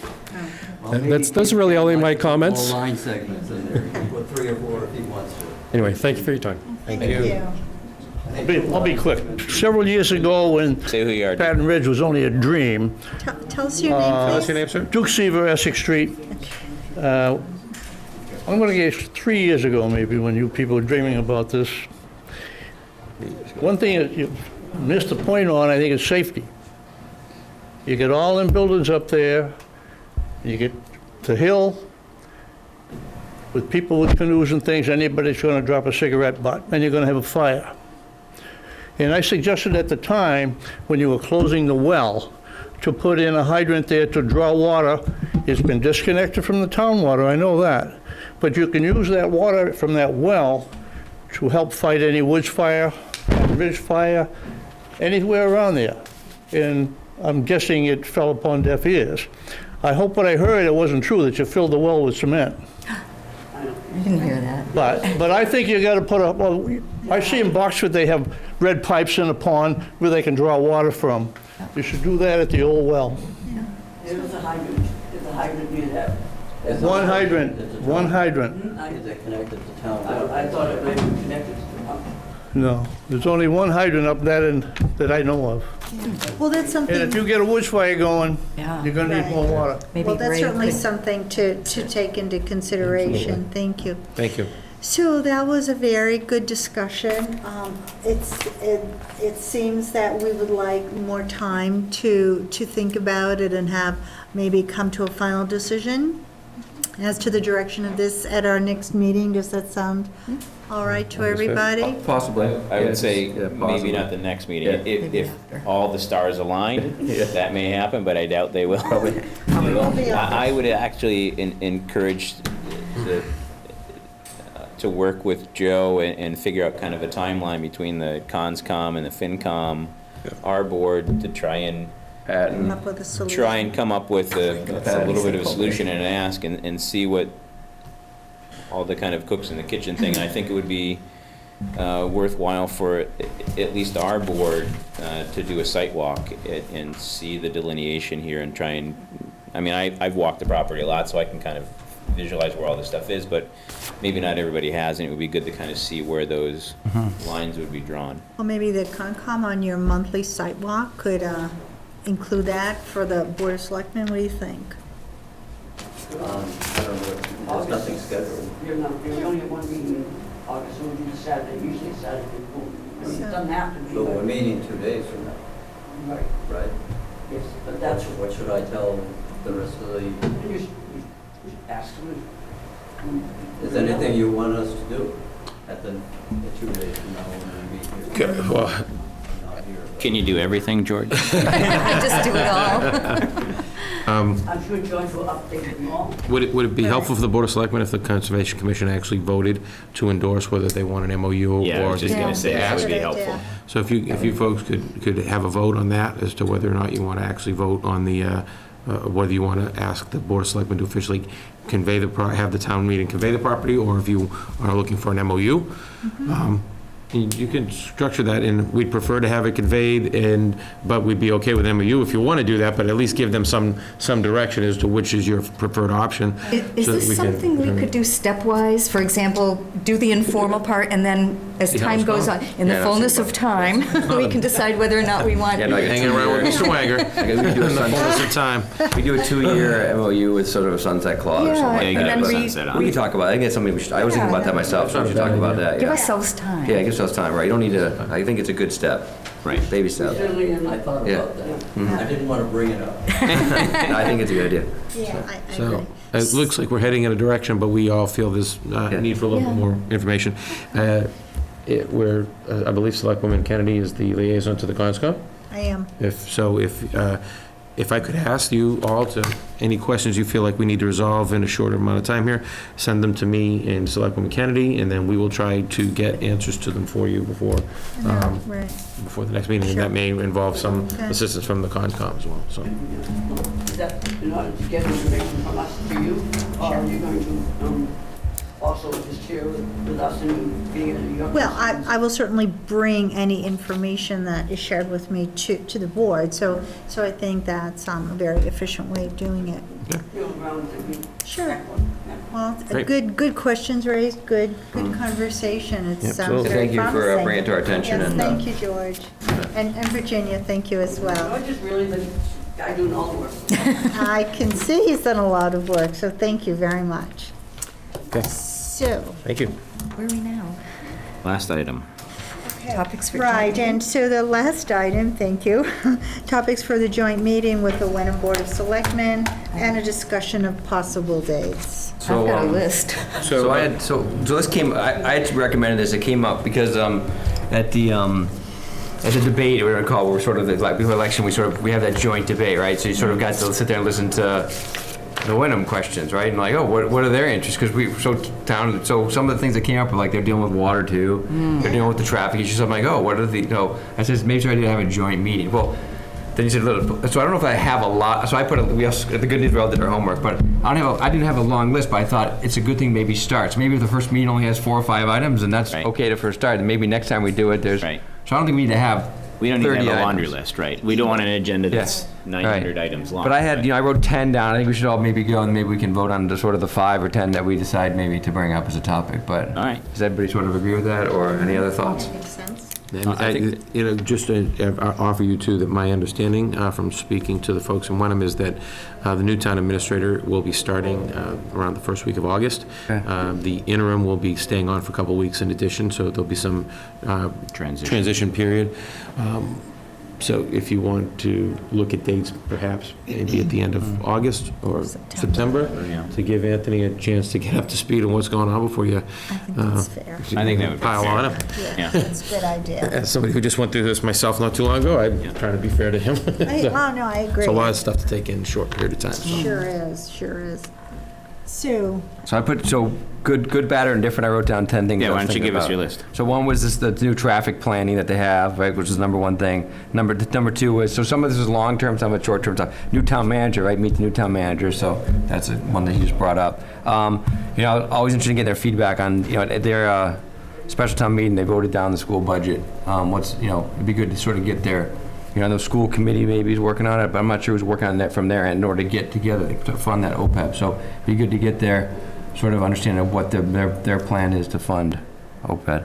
Well, That- maybe those are really people only like my to put comments. more line segments in there. You can put 3 or 4 if he wants to. anyway, thank you for your time. Thank you. I'll be quick. Several years ago, when Say who you are. Patton Ridge was only a dream, Tell us your name, please. sir? Duke Seaver, Essex Street, I'm going to guess 3 years ago maybe, when you people were dreaming about this. One thing that you missed the point on, I think, is safety. You get all them buildings up there, you get the hill with people with canoes and things, anybody's going to drop a cigarette butt, and you're going to have a fire. And I suggested at the time, when you were closing the well, to put in a hydrant there to draw water. It's been disconnected from the town water, I know that. But you can use that water from that well to help fight any woods fire, ridge fire, anywhere around there. And I'm guessing it fell upon deaf ears. I hope what I heard, it wasn't true, that you filled the well with cement. I didn't hear that. But I think you gotta put a, well, I see in Boxford, they have red pipes in a pond where they can draw water from. You should do that at the old well. There's a hydrant near that. There's One a- hydrant, there's a one town- hydrant. Is it connected to town? I thought it might be connected to the pump. No, there's only one hydrant up that end that I know of. Well, that's And if something, you get a woods fire going, Yeah. you're gonna need more water. Maybe well, that's Ray certainly could- something to take into consideration. Thank you. Thank you. So that was a very good discussion. It seems that we would like more time to think about it and have, maybe come to a final decision as to the direction of this at our next meeting. Does that sound all right to everybody? Possibly. I would say Yeah, maybe possibly. not the next meeting. Yeah. If Maybe after. all the stars align, that may happen, but I doubt they will. We'll be on. I would actually encourage to work with Joe and figure out kind of a timeline between the CONSCOM and the FinCom, our board, to try and Come up with a solution. try and come up with a little bit of a solution and ask and see what all the kind of cooks in the kitchen thing. I think it would be worthwhile for at least our board to do a site walk and see the delineation here and try and, I mean, I've walked the property a lot, so I can kind of visualize where all this stuff is, but maybe not everybody has, and it would be good to kind of see where those lines would be drawn. Well, maybe the Concom on your monthly site walk could include that for the Board of Selectmen. What do you think? I don't know, there's nothing scheduled. We only have one meeting in August, so it would be Saturday, usually Saturday. It doesn't have to be, So we're but, meeting 2 days from now, right, right? yes, but that's what, What should I tell the rest of the, you should ask them. is there anything you want us to do at the 2 days from now when we meet here? Okay, well, I'm not here. Can you do everything, George? Just do it all. I'm sure George will update them all. Would it be helpful for the Board of Selectmen if the Conservation Commission actually voted to endorse whether they want an MOU? Yeah, I or was just they- gonna say, that would be Good helpful. idea. So if you folks could have a vote on that as to whether or not you want to actually vote on the, whether you want to ask the Board of Selectmen to officially convey have the town meeting convey the property, or if you are looking for an MOU. You can structure that, and we'd prefer to have it conveyed, but we'd be okay with MOU if you want to do that, but at least give them some direction as to which is your preferred option. Is so that this we can- something we could do stepwise? For example, do the informal part, and then as See how time it's goes going? on, in the Yeah, fullness of time, we can decide whether or not we want. Yeah, no, I get Hanging around with Mr. Wanger we could do a in the fullness sunset, of time. we do a 2-year MOU with sort of a sunset clause or Yeah, something like you that. can have a but sunset on We it. can talk about it. I think it's something I was thinking about that myself, so we should talk about that, Give yeah. ourselves time. Yeah, it gives us time, right? You don't need to, I think it's a good step. Right. Baby step. Certainly, and I thought Yeah. about that. I didn't want to bring it up. I think it's a good idea. Yeah, I So agree. it looks like we're heading in a direction, but we all feel there's need for a little bit Yeah. more information. I believe Selectwoman Kennedy is the liaison to the CONSCOM. I am. If I could ask you all to, any questions you feel like we need to resolve in a shorter amount of time here, send them to me and Selectwoman Kennedy, and then we will try to get answers to them for you before Right. before the next meeting. And Sure. that may involve some Okay. assistance from the CONSCOM as well, so. is that in order to get information from us to you, or are you going to also just share with us and be in your... Well, I will certainly bring any information that is shared with me to the board, so I think that's a very efficient way of doing it. You're around to be... Sure. Excellent. Yeah. Well, Great. good questions raised, good conversation. It sounds Absolutely. very Thank you for promising. bringing it to our attention. Yes, and, thank you, George. And Virginia, thank you as well. George is really the guy doing all the work. I can see he's done a lot of work, so thank you very much. Okay. So, Thank you. Where are we now? Last item. Topics for right, joint and so the last item, thank you, topics for the joint meeting with the Wenham Board of Selectmen and a discussion of possible dates. I've got a list. So this came, I had recommended this, it came up because at the debate, we're gonna call, we're sort of, like, before election, we have that joint debate, right? So you sort of got to sit there and listen to the Wenham questions, right? And like, oh, what are their interests? Because so some of the things that came up were like, they're dealing with water too, they're dealing with the traffic issues. I'm like, oh, what are I said, maybe I need to have a joint meeting. Well, then he said, so I don't know if I have a lot, so I put, the good news, we all did our homework, but I didn't have a long list, but I thought it's a good thing maybe start. So maybe if the first meeting only has 4 or 5 items, and that's Right. okay to first start, and maybe next time we do it, there's, Right. so I don't think we need to have We don't need to 30 have a laundry items. list, right? We don't want an agenda that's Yeah. 900 Right. items long. But I had, right? I wrote 10 down. I think we should all maybe go and maybe we can vote on the sort of the 5 or 10 that we decide maybe to bring up as a topic. But All right. does everybody sort of agree with that, or any other thoughts? Makes sense? And I think- just to offer you too, that my understanding from speaking to the folks in Wenham is that the new town administrator will be starting around the first week of August. Okay. The interim will be staying on for a couple of weeks in addition, so there'll be some transition period. So if you want to look at dates, perhaps maybe at the end of August or September, Yeah. to give Anthony a chance to get up to speed on what's going on before you I think that's fair. I think that would be pile fair. on him. Yeah. That's a good idea. As somebody who just went through this myself not too long ago, I'm trying to be fair to him. Oh, no, I agree. It's a lot of stuff to take in a short period of time. so. Sure is, sure is. So, So I put, good, bad, or indifferent. I wrote down 10 things. Yeah, I was why don't you thinking give us about. your list? So one was the new traffic planning that they have, right, which is number one thing. Number 2 was, so some of this is long-term, some of it's short-term stuff. New town manager, right, meet the new town manager, so that's one that he just brought up. Always interested in getting their feedback on, at their special town meeting, they voted down the school budget. It'd be good to sort of get their, the school committee maybe is working on it, but I'm not sure who's working on that from their end in order to get together to fund that OPEB. So it'd be good to get their sort of understanding of what their plan is to fund OPEB.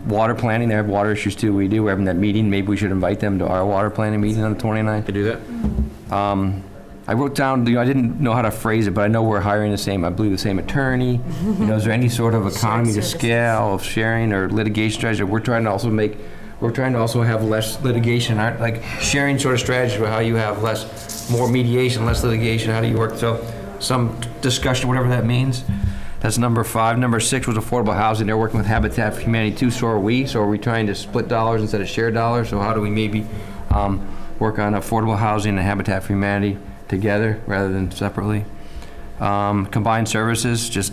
Water planning, they have water issues too. We're having that meeting. Maybe we should invite them to our water planning meeting on the 29th. To do that? I wrote down, I didn't know how to phrase it, but I know we're hiring I believe the same attorney. Is there any sort of economy to scale of sharing or litigation strategy? We're trying to also have less litigation, like sharing sort of strategies for how you have more mediation, less litigation, how do you work? So some discussion, whatever that means. That's number 5. Number 6 was affordable housing. They're working with Habitat for Humanity too, so are we. So are we trying to split dollars instead of share dollars? So how do we maybe work on affordable housing and Habitat for Humanity together rather than separately. Combined services, just,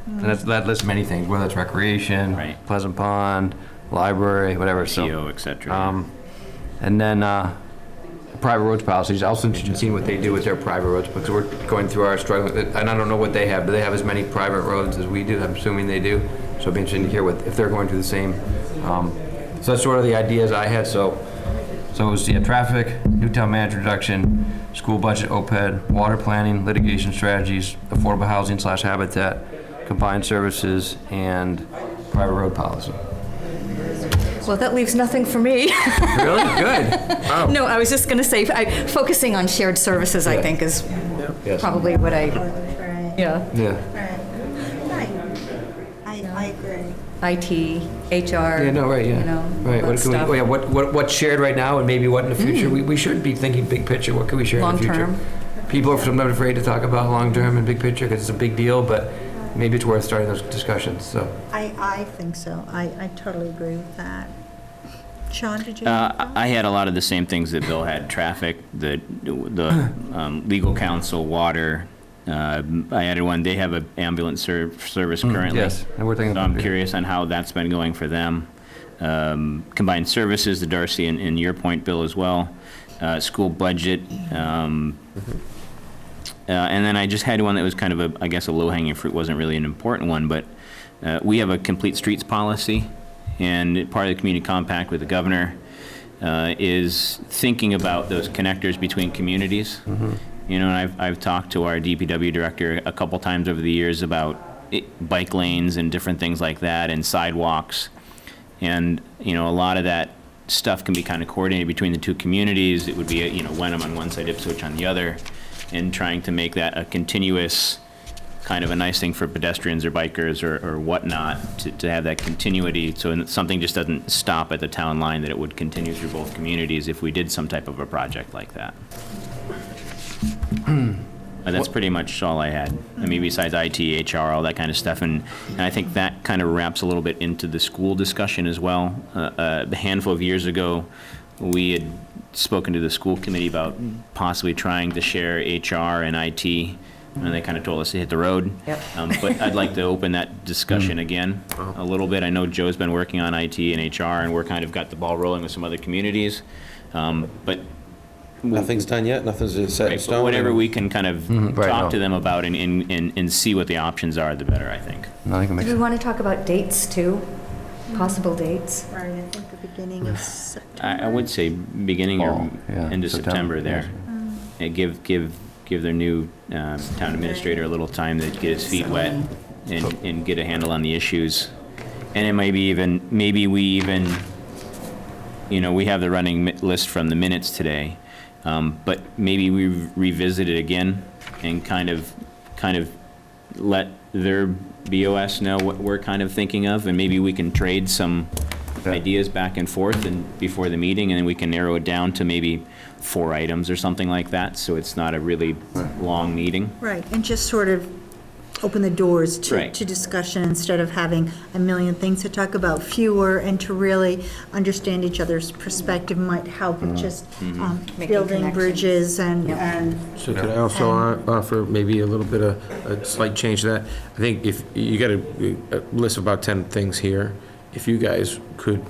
and that lists many things, whether it's recreation, Right. Pleasant Pond, library, whatever, so. CO, et cetera. And then private roads policies, also interested in seeing what they do with their private roads, because we're going through our struggle, and I don't know what they have. Do they have as many private roads as we do? I'm assuming they do. So it'd be interesting to hear if they're going through the same. So that's sort of the ideas I had. So it was traffic, new town manager reduction, school budget, OPED, water planning, litigation strategies, affordable housing / habitat, combined services, and private road policy. Well, that leaves nothing for me. Really? Good. Wow. No, I was just going to say, focusing on shared services, I think, is Yes. probably what I, Right. yeah, Yeah. Right. I agree. IT, HR. Yeah, no, right, yeah. You know, Right, that what can we, stuff. yeah, what's shared right now and maybe what in the future? We should be thinking big picture. What can we share in the future? Long-term. People are sometimes afraid to talk about long-term and big picture because it's a big deal, but maybe it's worth starting those discussions, so. I think so. I totally agree with that. Sean, did you? I had a lot of the same things that Bill had: traffic, the legal counsel, water. I added one. They have an ambulance service currently. Yes, and we're thinking So I'm about it. curious on how that's been going for them. Combined services, the Darcy and your point, Bill, as well. School budget. And then I just had one that was kind of I guess a low-hanging fruit. Wasn't really an important one, but we have a complete streets policy. And part of the community compact with the governor is thinking about those connectors between communities. You know, and I've talked to our DPW director a couple times over the years about bike lanes and different things like that, and sidewalks. And, you know, a lot of that stuff can be kind of coordinated between the two communities. It would be, Wenham on one side, Ipswich on the other, and trying to make that a continuous, kind of a nice thing for pedestrians or bikers or whatnot, to have that continuity, so something just doesn't stop at the town line, that it would continue through both communities if we did some type of a project like that. And that's pretty much all I had. I mean, besides IT, HR, all that kind of stuff, and I think that kind of wraps a little bit into the school discussion as well. A handful of years ago, we had spoken to the school committee about possibly trying to share HR and IT, and they kind of told us to hit the road. Yep. But I'd like to open that discussion again a little bit. I know Joe's been working on IT and HR, and we're kind of got the ball rolling with some other communities. But Nothing's done yet, nothing's set in right, stone. but whatever we can kind of right, talk no. to them about and see what the options are, the better, I think. No, I think it makes Do we want to talk about dates, too? Possible dates? Right, I think the beginning of September. I would say beginning or Fall, yeah, end of September there. And give their new town administrator a little time to get his feet wet and get a handle on the issues. And it maybe we even, we have the running list from the minutes today, but maybe we revisit it again and kind of let their BOS know what we're kind of thinking of, and maybe we can trade some ideas back and forth and before the meeting, and then we can narrow it down to maybe 4 items or something like that, so it's not a really long meeting. Right, and just sort of open the doors Right. to discussion instead of having a million things to talk about, fewer, and to really understand each other's perspective might help with just Making building connections. bridges and So could I also offer maybe a little bit of a slight change to that? I think if, you got a list of about 10 things here, if you guys could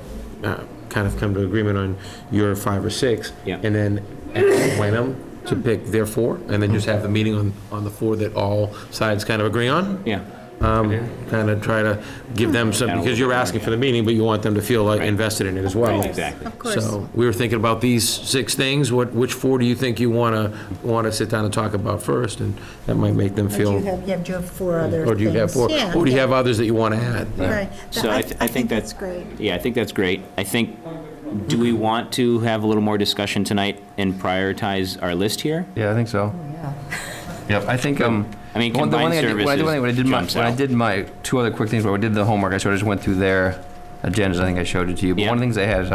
kind of come to agreement on your 5 or 6, Yeah. and then ask Wenham to pick their 4, and then just have the meeting on the 4 that all sides kind of agree on? Yeah. Kind of try to give them some, because you're asking for the meeting, but you want them to feel like Right. invested in it as well. Right, exactly. of course. So we were thinking about these 6 things. Which 4 do you think you want to sit down and talk about first? And that might make them Or do feel, you have 4 other things? or do you have 4? Yeah, Or do you yeah. have others that you want to add? Right. So I I think think that's great. Yeah, I think that's great. I think, do we want to have a little more discussion tonight and prioritize our list here? Yeah, I think so. Yeah. Yep, I think, I mean, the one combined thing I did- when I did- services jumps when I out. did my 2 other quick things, when I did the homework, I sort of just went through their agendas, I think I showed it to you, but Yeah. one of the things they had is,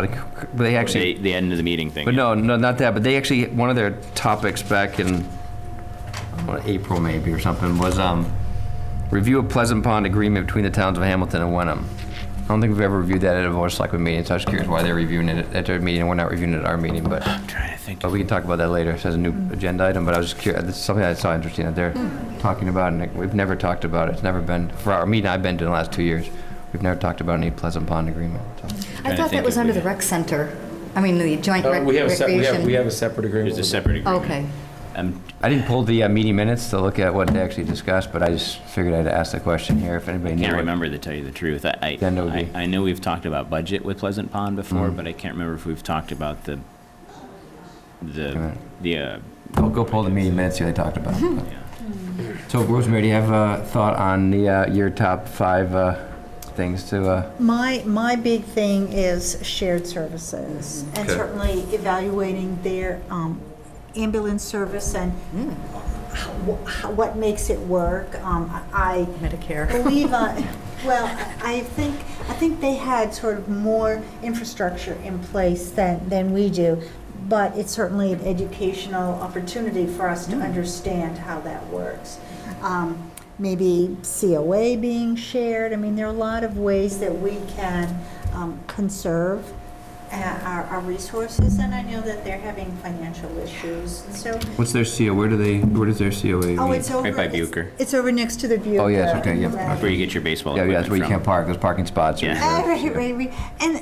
they actually, The end of the meeting thing. but no, not that, but they actually, one of their topics back in, April maybe or something, was review of Pleasant Pond agreement between the towns of Hamilton and Wenham. I don't think we've ever reviewed that at a Board of Selectmen meeting, so I was curious why they're reviewing it at their meeting and we're not reviewing it at our meeting, but I'm trying to think. we can talk about that later. It says a new agenda item, but I was just curious, this is something I saw interesting that they're talking about, and we've never talked about it. It's never been, for our meeting I've been to in the last 2 years, we've never talked about any Pleasant Pond agreement. So. I thought that was under the rec center. I mean, the joint We have recreation. a separate agreement. There's a separate agreement. Okay. I didn't pull the meeting minutes to look at what they actually discussed, but I just figured I'd ask the question here if anybody I knew. can't what- remember, to tell you the truth. Then it would be- I know we've talked about budget with Pleasant Pond before, but I can't remember if we've talked about the I'll go pull the meeting minutes, see what they talked about. yeah. So Rosemary, do you have a thought on your top 5 things to? My big thing is shared services, and Okay. certainly evaluating their ambulance service and what makes it work. I Medicare. believe, well, I think they had sort of more infrastructure in place than we do, but it's certainly an educational opportunity for us to understand how that works. Maybe COA being shared. I mean, there are a lot of ways that we can conserve our resources, and I know that they're having financial issues, and so. What's their CO? Where does their COA Oh, meet? it's over. Right by it's- Bucher. It's over next to the Bucher. Oh, yes, okay, yep. Right. That's where you get your baseball Yeah, equipment that's where you from. can't park. Those parking spots are. Yeah. Right.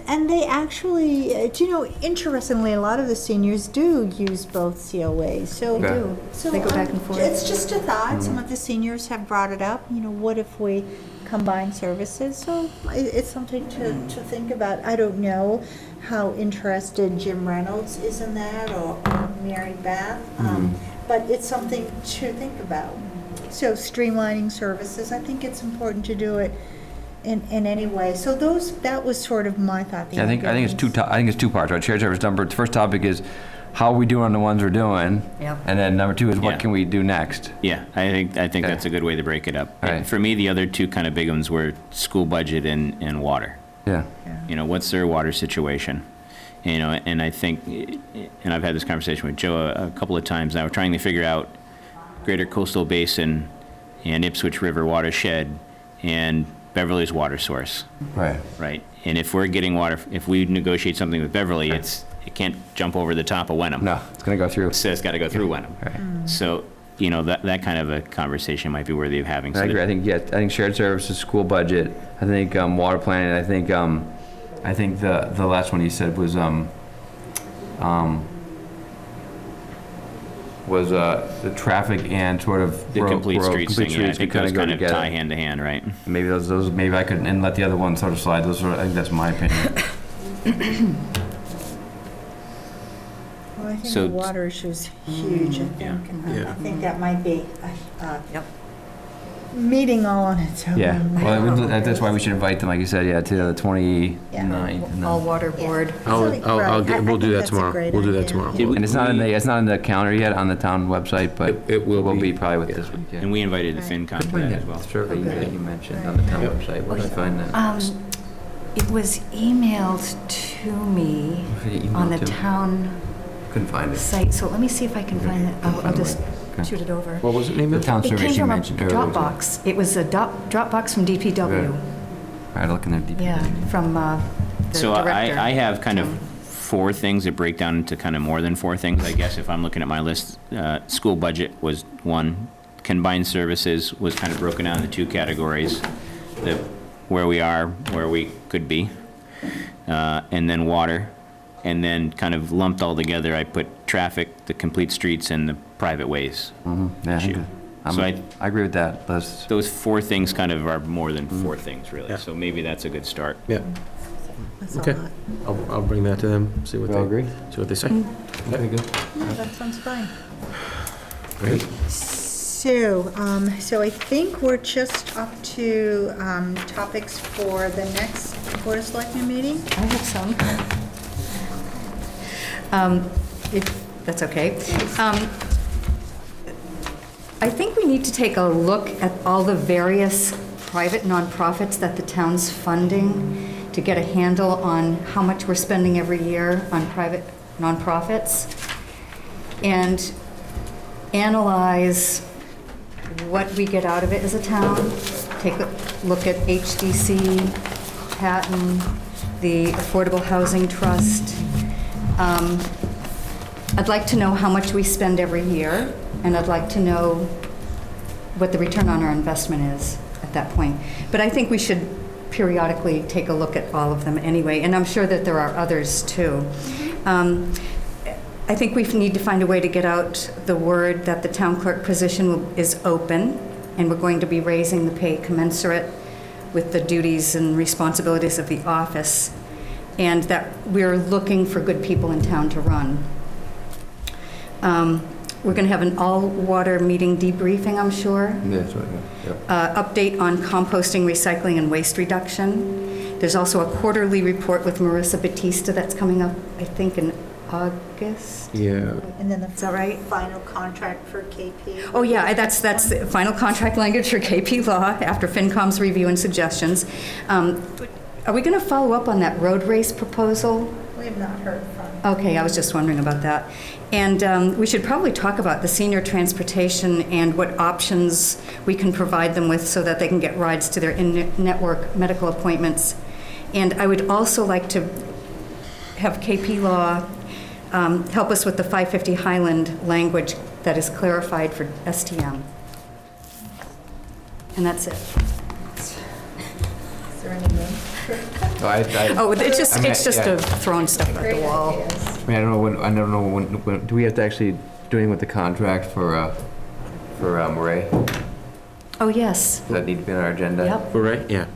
And they actually, do you know, interestingly, a lot of the seniors do use both COAs, so. Okay. do. So, They go back and forth. It's just a thought. Some of the seniors have brought it up, what if we combine services? So it's something to think about. I don't know how interested Jim Reynolds is in that, or Mary Beth, but it's something to think about. So streamlining services, I think it's important to do it in any way. So that was sort of my thought. Yeah, I think it's two parts, right? Shared service number. The first topic is how are we doing on the ones we're doing? Yep. And then number 2 is Yeah. what can we do next? Yeah, I think Okay. that's a good way to break it up. All right. For me, the other two kind of big ones were school budget and water. Yeah. What's their water situation? And I think, and I've had this conversation with Joe a couple of times now, we're trying to figure out Greater Coastal Basin and Ipswich River watershed and Beverly's water source, Right. right? And if we're getting water, if we negotiate something with Beverly, it can't jump over the top of Wenham. No, it's gonna go through. So it's got to go through Wenham. Right. So, that kind of a conversation might be worthy of having. So I agree. I think shared services, school budget. I think water planning. I think the last one you said was the traffic and sort of the complete streets thing, yeah, I streets think kinda those go kind of together. tie hand to hand, right? Maybe those maybe I could and let the other one sort of slide. I think that's my opinion. Well, I think So- the water issue is huge, I think, and I think that might be a Yep. meeting all on its own. Yeah. Well, that's why we should invite them, like you said, to the 29th. and All then- water board. We'll Right. do think that that's a tomorrow. great We'll do that idea. tomorrow. And it's not in the calendar yet on the town website, but It will be. probably with this week. Yeah. And we invited the FinCom to that as well. Survey that you mentioned on the town website. Where did I find that? It was emailed to me Who did you email on the to? town Couldn't find it. site, so let me see if I can find it. I'll just Okay. shoot it over. What was the name The of it? town It survey came she from a mentioned earlier. wasn't it? Dropbox. It was a Dropbox from DPW. All right, look in there. deep. Yeah, from the So director. I have kind of Tom. 4 things that break down into kind of more than 4 things, I guess, if I'm looking at my list. School budget was 1. Combined services was kind of broken down into 2 categories, where we are, where we could be, and then water. And then kind of lumped all together, I put traffic, the complete streets, and the private ways. Yeah, Shoot. So I agree with that. Let's, Those 4 things kind of are more than 4 things, really. Yeah. So maybe that's a good start. Yeah, That's a okay. lot. I'll bring that to them, see what we all they, agree? see what they say. Very good. No, that sounds fine. Great. So I think we're just up to topics for the next Board of Selectmen meeting. I have some. If that's okay. I think we need to take a look at all the various private nonprofits that the town's funding to get a handle on how much we're spending every year on private nonprofits and analyze what we get out of it as a town. Take a look at HDC, Patton, the Affordable Housing Trust. I'd like to know how much we spend every year, and I'd like to know what the return on our investment is at that point. But I think we should periodically take a look at all of them anyway, and I'm sure that there are others too. I think we need to find a way to get out the word that the town clerk position is open, and we're going to be raising the pay commensurate with the duties and responsibilities of the office, and that we're looking for good people in town to run. We're going to have an all-water meeting debriefing, I'm sure. Yeah, that's right, yeah. Update on composting, recycling, and waste reduction. There's also a quarterly report with Marissa Batista that's coming up, I think, in August. Yeah. And then the Is that right? final contract for KP. Oh, yeah, that's the final contract language for KP Law after FinCom's review and suggestions. Are we going to follow up on that road race proposal? We have not heard from. Okay, I was just wondering about that. And we should probably talk about the senior transportation and what options we can provide them with so that they can get rides to their in-network medical appointments. And I would also like to have KP Law help us with the 550 Highland language that is clarified for STM. And that's it. Is there any room? Oh, it's just yeah. throwing stuff at the wall. I mean, I don't know when, do we have to actually do anything with the contract for Murray? Oh, yes. Does that need to be on our agenda? Yep. All right, yeah.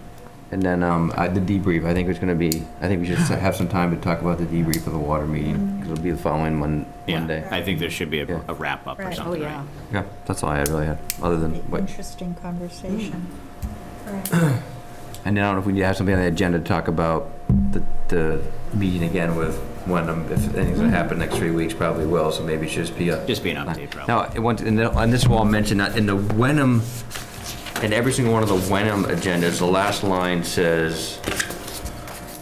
And then the debrief, I think it's going to be, I think we should have some time to talk about the debrief of the water meeting, because it'll be the following Monday. I think there should be Yeah. a wrap-up or Right. Oh, something, yeah. right? Yeah, that's all I really had, other than what. Interesting conversation. All right. And then I don't know if we need to have something on the agenda to talk about the meeting again with Wenham. If anything's going to happen next 3 weeks, probably will, so maybe it should just be a. Just be an update, probably. Now, and this will all mention that in the Wenham, in every single one of the Wenham agendas, the last line says,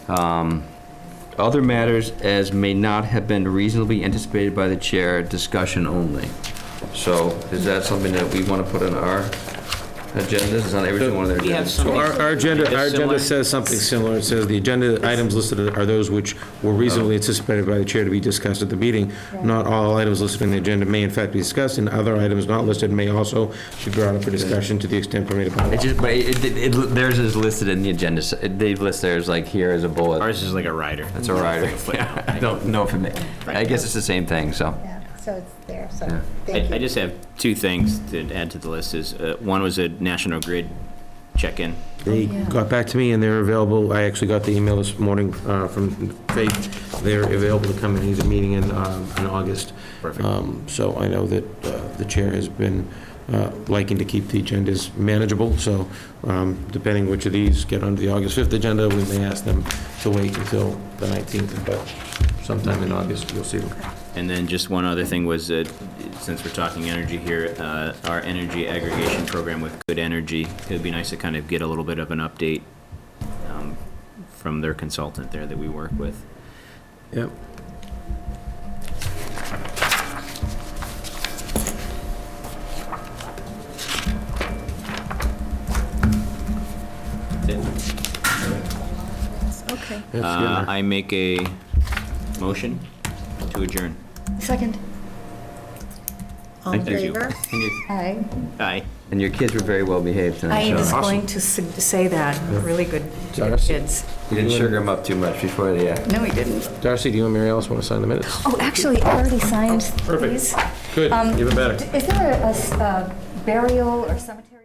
other matters as may not have been reasonably anticipated by the chair, discussion only. So is that something that we want to put on our agendas? It's on every single one of their We have agendas. some- So our Similar? agenda says something similar. It says the agenda items listed are those which were reasonably anticipated by the chair to be discussed at the meeting. Not all items listed in the agenda may in fact be discussed, and other items not listed may also be brought up for discussion to the extent permitted by law. It just, but theirs is listed in the agenda. So they list theirs like here as a bullet. Ours is like a rider. That's a rider. Footnote. I don't know if it may, I guess it's the same thing, so. Yeah, so it's there, so, Yeah. thank you. I just have two things to add to the list. One was a National Grid check-in. They got back to me and they're available. I actually got the email this morning from Faith. They're available to come in either meeting in August. Perfect. So I know that the chair has been liking to keep the agendas manageable, so depending which of these get onto the August 5th agenda, we may ask them to wait until the 19th, but sometime in August, you'll see them. And then just one other thing was that, since we're talking energy here, our energy aggregation program with Good Energy, it would be nice to kind of get a little bit of an update from their consultant there that we work with. Yep. That's it. Okay. That's good. I make a motion to adjourn. Second. All in Thank you. favor? Aye. Aye. And your kids were very well behaved I tonight, was so. going to say that. Really good Darcy. kids. You didn't sugar them up too much before the, No, he didn't. Darcy, do you and Mary Alice want to sign the minutes? Oh, actually, I already signed these. Good, even better. Is there a burial or cemetery?